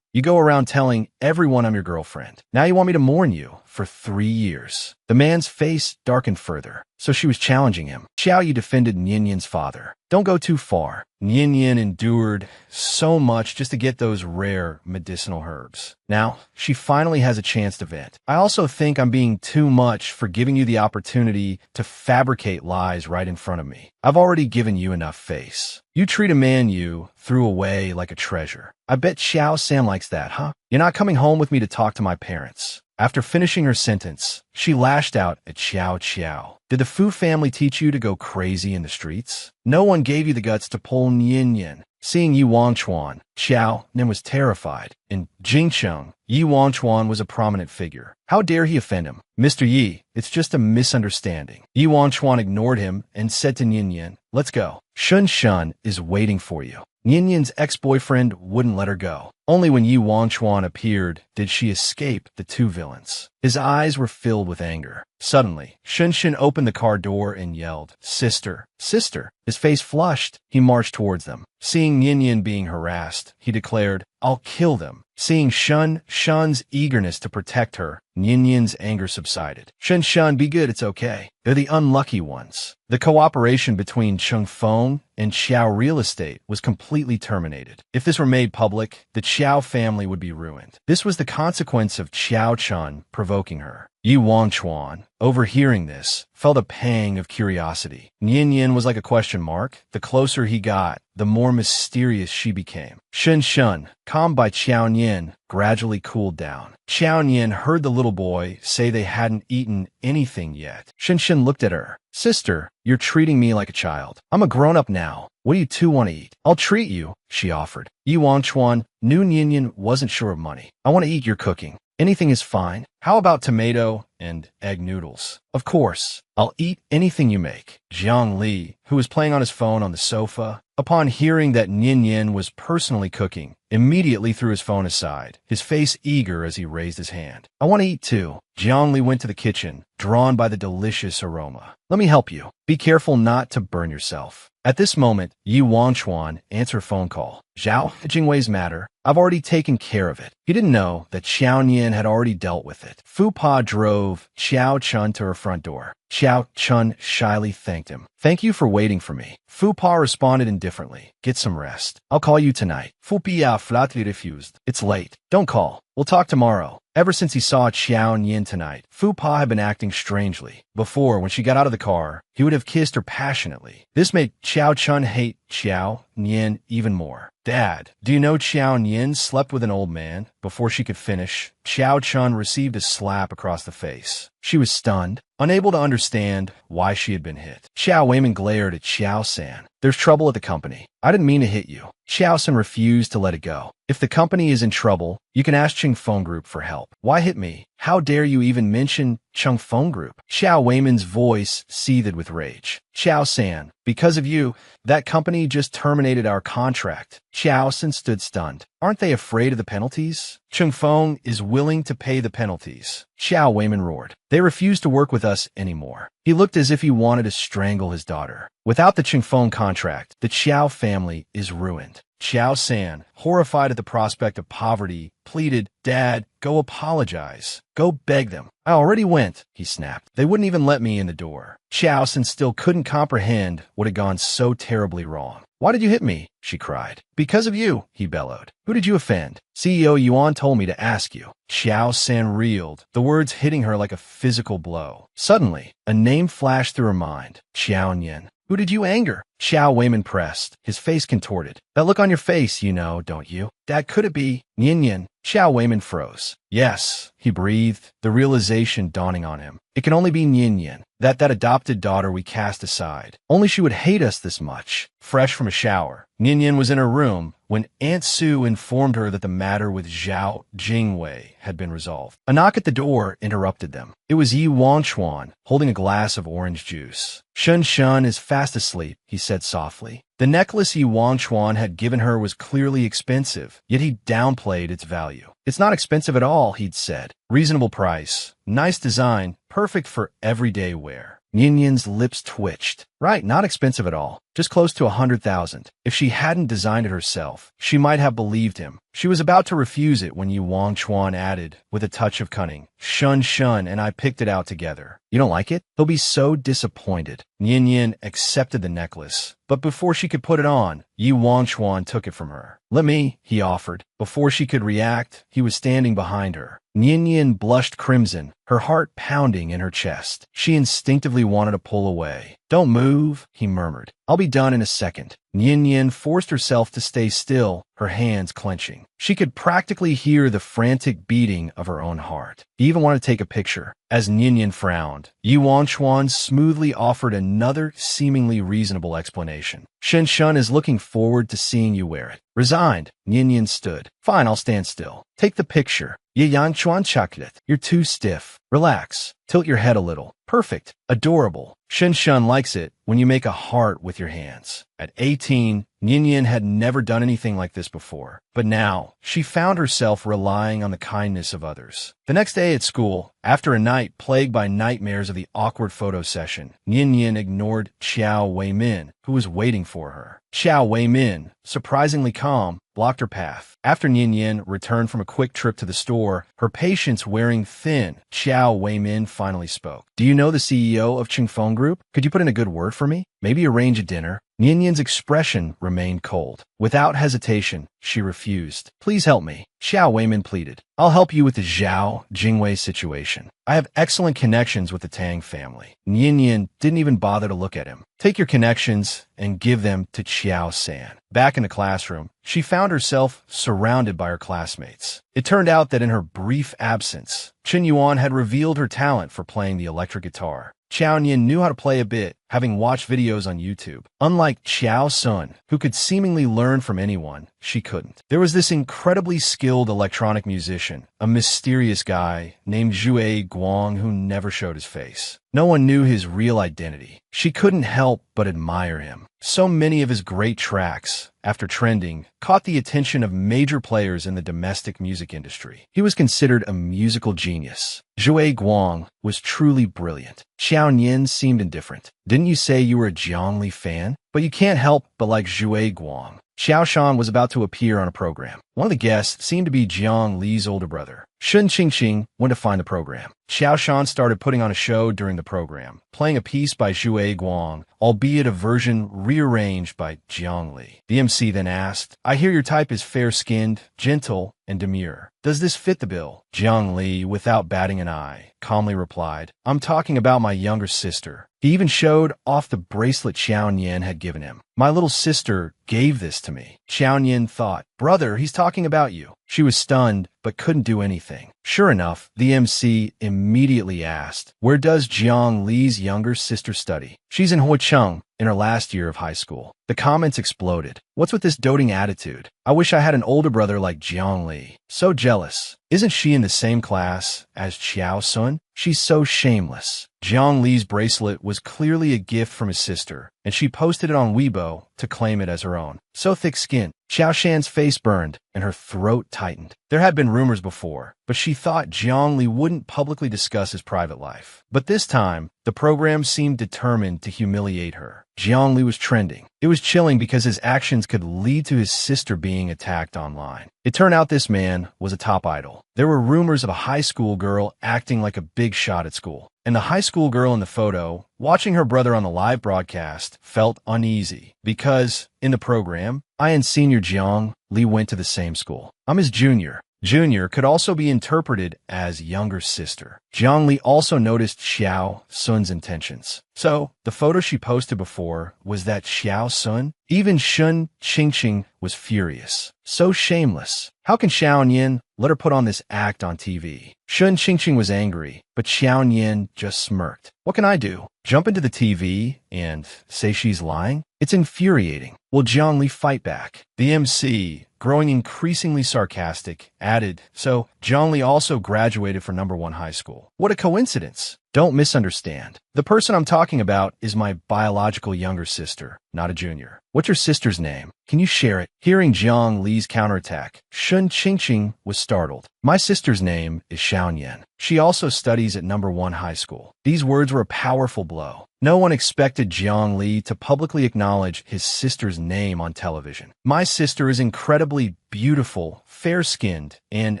You go around telling everyone I'm your girlfriend. Now you want me to mourn you for 3 years." The man's face darkened further, so she was challenging him. "Xiao Yi defended Yin Yin's father. Don't go too far." Yin Yin endured so much just to get those rare medicinal herbs. Now, she finally has a chance to vent. "I also think I'm being too much for giving you the opportunity to fabricate lies right in front of me. I've already given you enough face. You treat a man you threw away like a treasure. I bet Xiao Sam likes that, huh? You're not coming home with me to talk to my parents." After finishing her sentence, she lashed out at Xiao Qiao. "Did the Fu family teach you to go crazy in the streets? No one gave you the guts to pull Yin Yin." Seeing Yi Wangchuan, Xiao Nin was terrified. In Jingcheng, Yi Wangchuan was a prominent figure. How dare he offend him? "Mr. Yi, it's just a misunderstanding." Yi Wangchuan ignored him and said to Yin Yin, "Let's go. Shun Shun is waiting for you." Yin Yin's ex-boyfriend wouldn't let her go. Only when Yi Wangchuan appeared did she escape the two villains. His eyes were filled with anger. Suddenly, Shun Shun opened the car door and yelled, "Sister, sister." His face flushed. He marched towards them. Seeing Yin Yin being harassed, he declared, "I'll kill them." Seeing Shun Shun's eagerness to protect her, Yin Yin's anger subsided. "Shun Shun, be good, it's okay. They're the unlucky ones." The cooperation between Chung Feng and Xiao Real Estate was completely terminated. If this were made public, the Qiao family would be ruined. This was the consequence of Qiao Chun provoking her. Yi Wangchuan, overhearing this, felt a pang of curiosity. Yin Yin was like a question mark. The closer he got, the more mysterious she became. Shun Shun, calmed by Qiao Yin, gradually cooled down. Qiao Yin heard the little boy say they hadn't eaten anything yet. Shun Shun looked at her. "Sister, you're treating me like a child. I'm a grown-up now. What do you two want to eat?" "I'll treat you," she offered. Yi Wangchuan knew Yin Yin wasn't sure of money. "I want to eat your cooking. Anything is fine. How about tomato and egg noodles?" "Of course. I'll eat anything you make." Jiang Li, who was playing on his phone on the sofa, upon hearing that Yin Yin was personally cooking, immediately threw his phone aside, his face eager as he raised his hand. "I want to eat too." Jiang Li went to the kitchen, drawn by the delicious aroma. "Let me help you. Be careful not to burn yourself." At this moment, Yi Wangchuan answered a phone call. "Zhao, Jingwei's matter. I've already taken care of it." He didn't know that Xiao Yin had already dealt with it. Fu Pa drove Xiao Chun to her front door. Xiao Chun shyly thanked him. "Thank you for waiting for me." Fu Pa responded indifferently. "Get some rest. I'll call you tonight." Fu Pia flatly refused. "It's late. Don't call. We'll talk tomorrow." Ever since he saw Xiao Yin tonight, Fu Pa had been acting strangely. Before, when she got out of the car, he would have kissed her passionately. This made Xiao Chun hate Xiao Yin even more. "Dad, do you know Xiao Yin slept with an old man?" Before she could finish, Xiao Chun received a slap across the face. She was stunned, unable to understand why she had been hit. Xiao Weiman glared at Xiao San. "There's trouble at the company. I didn't mean to hit you." Xiao San refused to let it go. "If the company is in trouble, you can ask Chung Phone Group for help. Why hit me? How dare you even mention Chung Phone Group?" Xiao Weiman's voice seethed with rage. "Xiao San, because of you, that company just terminated our contract." Xiao San stood stunned. "Aren't they afraid of the penalties?" "Chung Feng is willing to pay the penalties." Xiao Weiman roared. "They refuse to work with us anymore." He looked as if he wanted to strangle his daughter. Without the Chung Feng contract, the Qiao family is ruined. Xiao San, horrified at the prospect of poverty, pleaded, "Dad, go apologize. Go beg them." "I already went," he snapped. "They wouldn't even let me in the door." Xiao San still couldn't comprehend what had gone so terribly wrong. "Why did you hit me?" she cried. "Because of you," he bellowed. "Who did you offend?" "CEO Yuan told me to ask you." Xiao San reeled, the words hitting her like a physical blow. Suddenly, a name flashed through her mind. Xiao Yin. Who did you anger? Xiao Weiman pressed, his face contorted. That look on your face, you know, don't you? Dad, could it be? Yin. Xiao Weiman froze. Yes, he breathed, the realization dawning on him. It can only be Yin, that adopted daughter we cast aside. Only she would hate us this much. Fresh from a shower, Yin was in her room when Aunt Sue informed her that the matter with Zhao Jingwei had been resolved. A knock at the door interrupted them. It was Yi Wanchuan, holding a glass of orange juice. Shun is fast asleep, he said softly. The necklace Yi Wanchuan had given her was clearly expensive, yet he downplayed its value. It's not expensive at all, he'd said. Reasonable price, nice design, perfect for everyday wear. Yin's lips twitched. Right, not expensive at all. Just close to 100,000. If she hadn't designed it herself, she might have believed him. She was about to refuse it when Yi Wanchuan added, with a touch of cunning, Shun and I picked it out together. You don't like it? He'll be so disappointed. Yin accepted the necklace, but before she could put it on, Yi Wanchuan took it from her. Let me, he offered. Before she could react, he was standing behind her. Yin blushed crimson, her heart pounding in her chest. She instinctively wanted to pull away. Don't move, he murmured. I'll be done in a second. Yin forced herself to stay still, her hands clenching. She could practically hear the frantic beating of her own heart. He even wanted to take a picture. As Yin frowned, Yi Wanchuan smoothly offered another seemingly reasonable explanation. Shun is looking forward to seeing you wear it. Resigned, Yin stood. Fine, I'll stand still. Take the picture. Yi Wanchuan chocolate. You're too stiff. Relax. Tilt your head a little. Perfect. Adorable. Shun likes it when you make a heart with your hands. At 18, Yin had never done anything like this before, but now she found herself relying on the kindness of others. The next day at school, after a night plagued by nightmares of the awkward photo session, Yin ignored Xiao Weimin, who was waiting for her. Xiao Weimin, surprisingly calm, blocked her path. After Yin returned from a quick trip to the store, her patience wearing thin, Xiao Weimin finally spoke. Do you know the CEO of Qingfeng Group? Could you put in a good word for me? Maybe arrange a dinner? Yin's expression remained cold. Without hesitation, she refused. Please help me, Xiao Weimin pleaded. I'll help you with the Zhao Jingwei situation. I have excellent connections with the Tang family. Yin didn't even bother to look at him. Take your connections and give them to Qiao San. Back in the classroom, she found herself surrounded by her classmates. It turned out that in her brief absence, Chen Yuan had revealed her talent for playing the electric guitar. Qiao Nian knew how to play a bit, having watched videos on YouTube. Unlike Qiao Sun, who could seemingly learn from anyone, she couldn't. There was this incredibly skilled electronic musician, a mysterious guy named Zhuai Guang who never showed his face. No one knew his real identity. She couldn't help but admire him. So many of his great tracks, after trending, caught the attention of major players in the domestic music industry. He was considered a musical genius. Zhuai Guang was truly brilliant. Xiao Nian seemed indifferent. Didn't you say you were a Zhongli fan? But you can't help but like Zhuai Guang. Xiao Shan was about to appear on a program. One of the guests seemed to be Jiang Li's older brother. Shun Qingxing went to find the program. Xiao Shan started putting on a show during the program, playing a piece by Zhuai Guang, albeit a version rearranged by Jiang Li. The MC then asked, I hear your type is fair-skinned, gentle, and demure. Does this fit the bill? Jiang Li, without batting an eye, calmly replied, I'm talking about my younger sister. He even showed off the bracelet Xiao Nian had given him. My little sister gave this to me. Xiao Nian thought, brother, he's talking about you. She was stunned, but couldn't do anything. Sure enough, the MC immediately asked, where does Jiang Li's younger sister study? She's in Huicheng, in her last year of high school. The comments exploded. What's with this doting attitude? I wish I had an older brother like Jiang Li. So jealous. Isn't she in the same class as Qiao Sun? She's so shameless. Jiang Li's bracelet was clearly a gift from his sister, and she posted it on Weibo to claim it as her own. So thick-skinned. Xiao Shan's face burned, and her throat tightened. There had been rumors before, but she thought Jiang Li wouldn't publicly discuss his private life. But this time, the program seemed determined to humiliate her. Jiang Li was trending. It was chilling because his actions could lead to his sister being attacked online. It turned out this man was a top idol. There were rumors of a high school girl acting like a big shot at school. And the high school girl in the photo, watching her brother on the live broadcast, felt uneasy because, in the program, I and senior Jiang Li went to the same school. I'm his junior. Junior could also be interpreted as younger sister. Jiang Li also noticed Xiao Sun's intentions. So, the photo she posted before was that Xiao Sun? Even Shun Qingqing was furious. So shameless. How can Xiao Nian let her put on this act on TV? Shun Qingqing was angry, but Xiao Nian just smirked. What can I do? Jump into the TV and say she's lying? It's infuriating. Will Jiang Li fight back? The MC, growing increasingly sarcastic, added, so Jiang Li also graduated from #1 high school. What a coincidence. Don't misunderstand. The person I'm talking about is my biological younger sister, not a junior. What's your sister's name? Can you share it? Hearing Jiang Li's counterattack, Shun Qingqing was startled. My sister's name is Xiaonian. She also studies at #1 high school. These words were a powerful blow. No one expected Jiang Li to publicly acknowledge his sister's name on television. My sister is incredibly beautiful, fair-skinned, and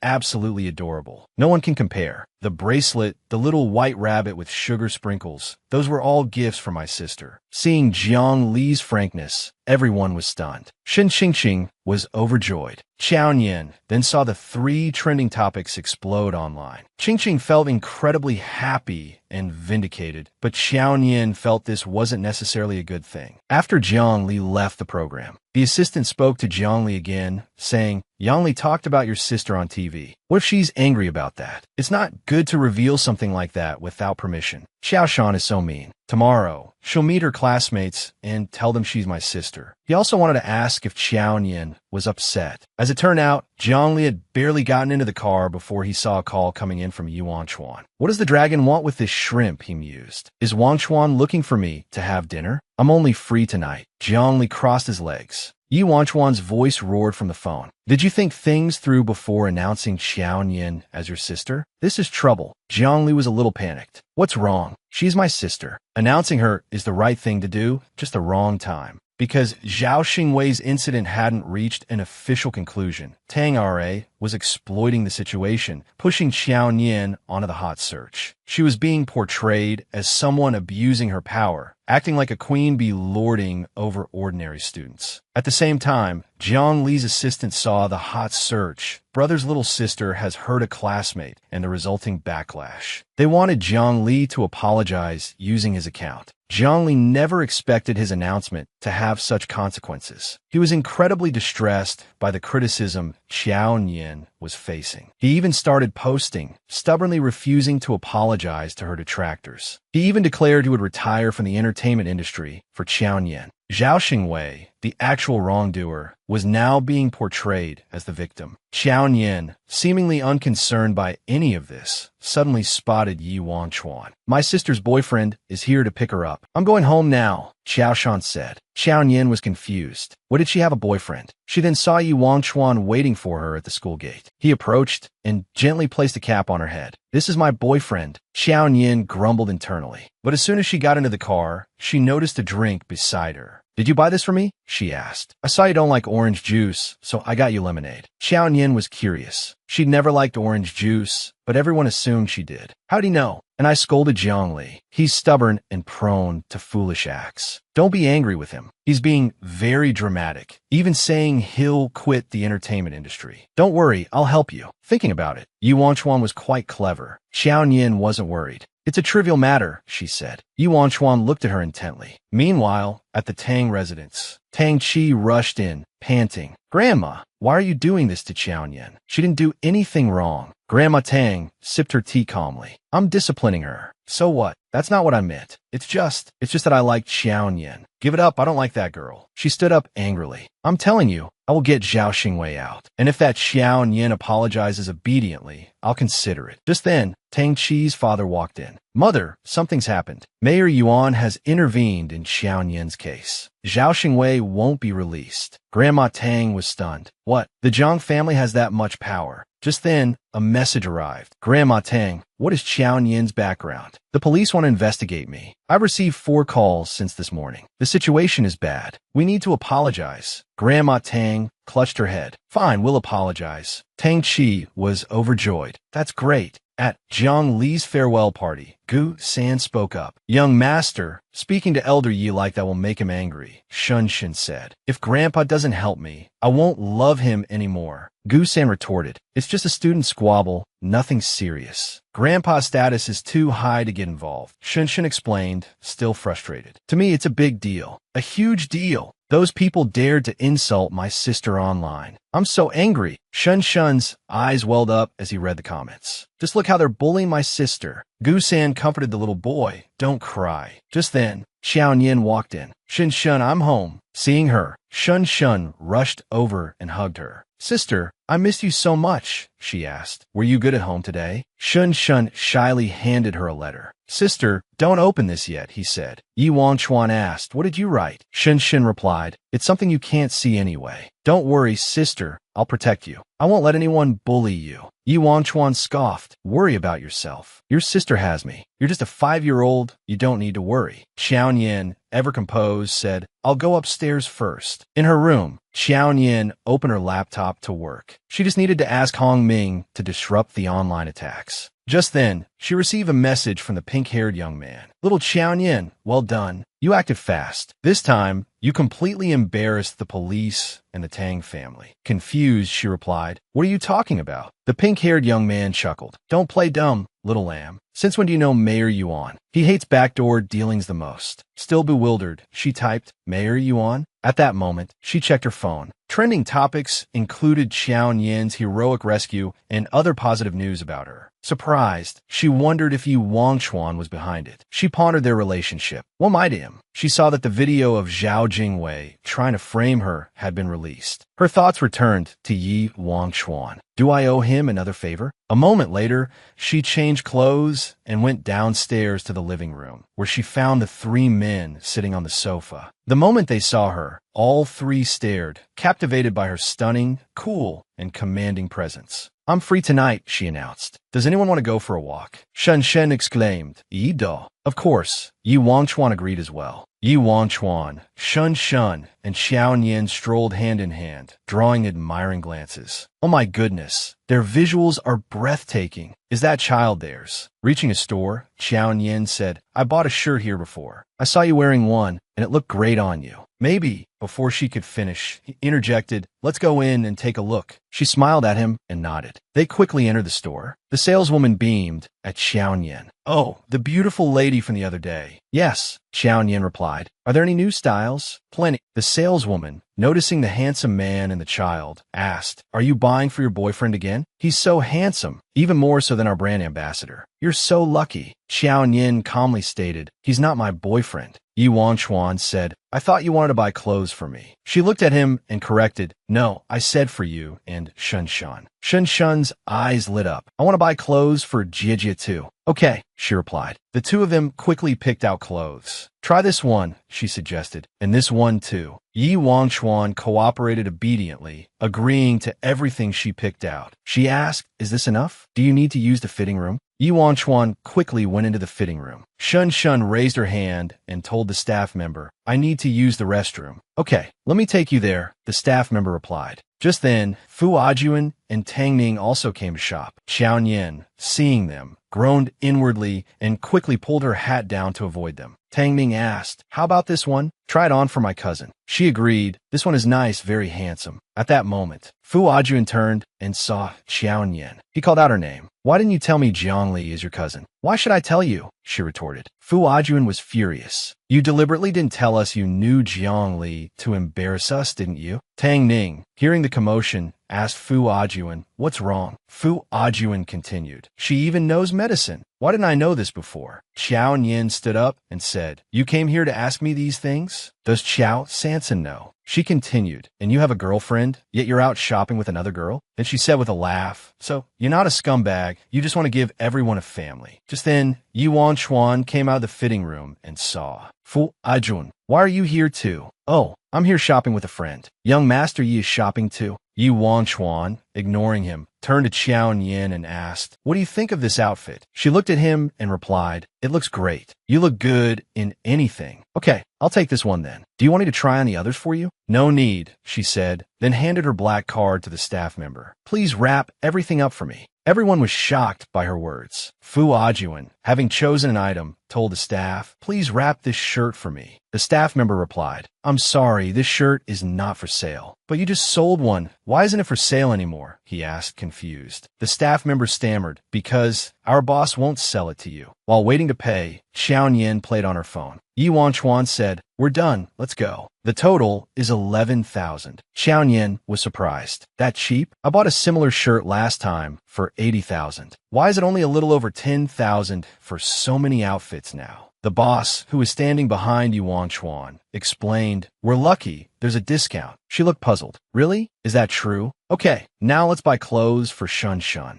absolutely adorable. No one can compare. The bracelet, the little white rabbit with sugar sprinkles, those were all gifts for my sister. Seeing Jiang Li's frankness, everyone was stunned. Shen Qingqing was overjoyed. Xiao Nian then saw the 3 trending topics explode online. Qingqing felt incredibly happy and vindicated, but Xiao Nian felt this wasn't necessarily a good thing. After Jiang Li left the program, the assistant spoke to Jiang Li again, saying, Yang Li talked about your sister on TV. What if she's angry about that? It's not good to reveal something like that without permission. Xiao Shan is so mean. Tomorrow, she'll meet her classmates and tell them she's my sister. He also wanted to ask if Xiao Nian was upset. As it turned out, Jiang Li had barely gotten into the car before he saw a call coming in from Yuan Chuan. What does the dragon want with this shrimp, he mused. Is Wang Chuan looking for me to have dinner? I'm only free tonight. Jiang Li crossed his legs. Yuan Chuan's voice roared from the phone. Did you think things through before announcing Xiao Nian as your sister? This is trouble. Jiang Li was a little panicked. What's wrong? She's my sister. Announcing her is the right thing to do, just the wrong time. Because Zhao Xingwei's incident hadn't reached an official conclusion, Tang RA was exploiting the situation, pushing Xiao Nian onto the hot search. She was being portrayed as someone abusing her power, acting like a queen bee lording over ordinary students. At the same time, Jiang Li's assistant saw the hot search. Brother's little sister has hurt a classmate and the resulting backlash. They wanted Jiang Li to apologize using his account. Jiang Li never expected his announcement to have such consequences. He was incredibly distressed by the criticism Xiao Nian was facing. He even started posting, stubbornly refusing to apologize to her detractors. He even declared he would retire from the entertainment industry for Xiao Nian. Zhao Xingwei, the actual wrongdoer, was now being portrayed as the victim. Xiao Nian, seemingly unconcerned by any of this, suddenly spotted Yuan Chuan. My sister's boyfriend is here to pick her up. I'm going home now, Xiao Shan said. Xiao Nian was confused. What did she have a boyfriend? She then saw Yuan Chuan waiting for her at the school gate. He approached and gently placed a cap on her head. This is my boyfriend, Xiao Nian grumbled internally. But as soon as she got into the car, she noticed a drink beside her. Did you buy this for me? She asked. I saw you don't like orange juice, so I got you lemonade. Xiao Nian was curious. She'd never liked orange juice, but everyone assumed she did. How'd he know? And I scolded Jiang Li. He's stubborn and prone to foolish acts. Don't be angry with him. He's being very dramatic, even saying he'll quit the entertainment industry. Don't worry, I'll help you. Thinking about it, Yuan Chuan was quite clever. Xiao Nian wasn't worried. It's a trivial matter, she said. Yuan Chuan looked at her intently. Meanwhile, at the Tang residence, Tang Chi rushed in, panting. Grandma, why are you doing this to Xiao Nian? She didn't do anything wrong. Grandma Tang sipped her tea calmly. I'm disciplining her. So what? That's not what I meant. It's just that I like Xiao Nian. Give it up, I don't like that girl. She stood up angrily. I'm telling you, I will get Zhao Xingwei out. And if that Xiao Nian apologizes obediently, I'll consider it. Just then, Tang Chi's father walked in. Mother, something's happened. Mayor Yuan has intervened in Xiao Nian's case. Zhao Xingwei won't be released. Grandma Tang was stunned. What? The Zhang family has that much power. Just then, a message arrived. Grandma Tang, what is Xiao Nian's background? The police want to investigate me. I've received 4 calls since this morning. The situation is bad. We need to apologize. Grandma Tang clutched her head. Fine, we'll apologize. Tang Chi was overjoyed. That's great. At Jiang Li's farewell party, Gu San spoke up. Young master, speaking to Elder Yi like that will make him angry, Shun Shin said. If Grandpa doesn't help me, I won't love him anymore. Gu San retorted. It's just a student squabble, nothing serious. Grandpa's status is too high to get involved, Shun Shin explained, still frustrated. To me, it's a big deal. A huge deal. Those people dared to insult my sister online. I'm so angry. Shun Shun's eyes welled up as he read the comments. Just look how they're bullying my sister. Gu San comforted the little boy. Don't cry. Just then, Xiao Yin walked in. Shun Shun, I'm home. Seeing her, Shun Shun rushed over and hugged her. Sister, I missed you so much, she asked. Were you good at home today? Shun Shun shyly handed her a letter. Sister, don't open this yet, he said. Yi Wangchuan asked, what did you write? Shun Shun replied, it's something you can't see anyway. Don't worry, sister, I'll protect you. I won't let anyone bully you. Yi Wangchuan scoffed. Worry about yourself. Your sister has me. You're just a 5-year-old. You don't need to worry. Xiao Yin, ever composed, said, I'll go upstairs first. In her room, Xiao Yin opened her laptop to work. She just needed to ask Hong Ming to disrupt the online attacks. Just then, she received a message from the pink-haired young man. Little Xiao Yin, well done. You acted fast. This time, you completely embarrassed the police and the Tang family. Confused, she replied, what are you talking about? The pink-haired young man chuckled. Don't play dumb, little lamb. Since when do you know Mayor Yuan? He hates backdoor dealings the most. Still bewildered, she typed, Mayor Yuan? At that moment, she checked her phone. Trending topics included Xiao Yin's heroic rescue and other positive news about her. Surprised, she wondered if Yi Wangchuan was behind it. She pondered their relationship. What might him? She saw that the video of Zhao Jingwei trying to frame her had been released. Her thoughts returned to Yi Wangchuan. Do I owe him another favor? A moment later, she changed clothes and went downstairs to the living room, where she found the 3 men sitting on the sofa. The moment they saw her, all 3 stared, captivated by her stunning, cool, and commanding presence. I'm free tonight, she announced. Does anyone want to go for a walk? Shun Shen exclaimed. Yi Do. Of course. Yi Wangchuan agreed as well. Yi Wangchuan, Shun Shun, and Xiao Yin strolled hand in hand, drawing admiring glances. Oh my goodness, their visuals are breathtaking. Is that child theirs? Reaching a store, Xiao Yin said, I bought a shirt here before. I saw you wearing one, and it looked great on you. Maybe, before she could finish, he interjected, let's go in and take a look. She smiled at him and nodded. They quickly entered the store. The saleswoman beamed at Xiao Yin. Oh, the beautiful lady from the other day. Yes, Xiao Yin replied. Are there any new styles? Plenty. The saleswoman, noticing the handsome man and the child, asked, are you buying for your boyfriend again? He's so handsome, even more so than our brand ambassador. You're so lucky. Xiao Yin calmly stated, he's not my boyfriend. Yi Wangchuan said, I thought you wanted to buy clothes for me. She looked at him and corrected, no, I said for you and Shun Shun. Shun Shun's eyes lit up. I want to buy clothes for Jie too. Okay, she replied. The two of them quickly picked out clothes. Try this one, she suggested, and this one too. Yi Wangchuan cooperated obediently, agreeing to everything she picked out. She asked, is this enough? Do you need to use the fitting room? Yi Wangchuan quickly went into the fitting room. Shun Shun raised her hand and told the staff member, I need to use the restroom. Okay, let me take you there, the staff member replied. Just then, Fu Ajuan and Tang Ning also came to shop. Xiao Yin, seeing them, groaned inwardly and quickly pulled her hat down to avoid them. Tang Ning asked, how about this one? Try it on for my cousin. She agreed. This one is nice, very handsome. At that moment, Fu Ajuan turned and saw Xiao Yin. He called out her name. Why didn't you tell me Jiang Li is your cousin? Why should I tell you? She retorted. Fu Ajuan was furious. You deliberately didn't tell us you knew Jiang Li to embarrass us, didn't you? Tang Ning, hearing the commotion, asked Fu Ajuan, what's wrong? Fu Ajuan continued. She even knows medicine. Why didn't I know this before? Xiao Yin stood up and said, you came here to ask me these things? Does Xiao Sanson know? She continued, and you have a girlfriend, yet you're out shopping with another girl? Then she said with a laugh, so you're not a scumbag, you just want to give everyone a family. Just then, Yi Wangchuan came out of the fitting room and saw. Fu Ajun, why are you here too? Oh, I'm here shopping with a friend. Young Master Yi is shopping too. Yi Wangchuan, ignoring him, turned to Xiao Yin and asked, what do you think of this outfit? She looked at him and replied, it looks great. You look good in anything. Okay, I'll take this one then. Do you want me to try on the others for you? No need, she said, then handed her black card to the staff member. Please wrap everything up for me. Everyone was shocked by her words. Fu Ajuan, having chosen an item, told the staff, "Please wrap this shirt for me." The staff member replied, "I'm sorry, this shirt is not for sale." "But you just sold one. Why isn't it for sale anymore?" he asked, confused. The staff member stammered, "Because our boss won't sell it to you." While waiting to pay, Xiao Yin played on her phone. Yi Wanchuan said, "We're done. Let's go." The total is 11,000. Xiao Yin was surprised. "That cheap? I bought a similar shirt last time for 80,000. Why is it only a little over 10,000 for so many outfits now?" The boss, who was standing behind Yuan Chuan, explained, "We're lucky. There's a discount." She looked puzzled. "Really? Is that true? Okay, now let's buy clothes for Shun Shun."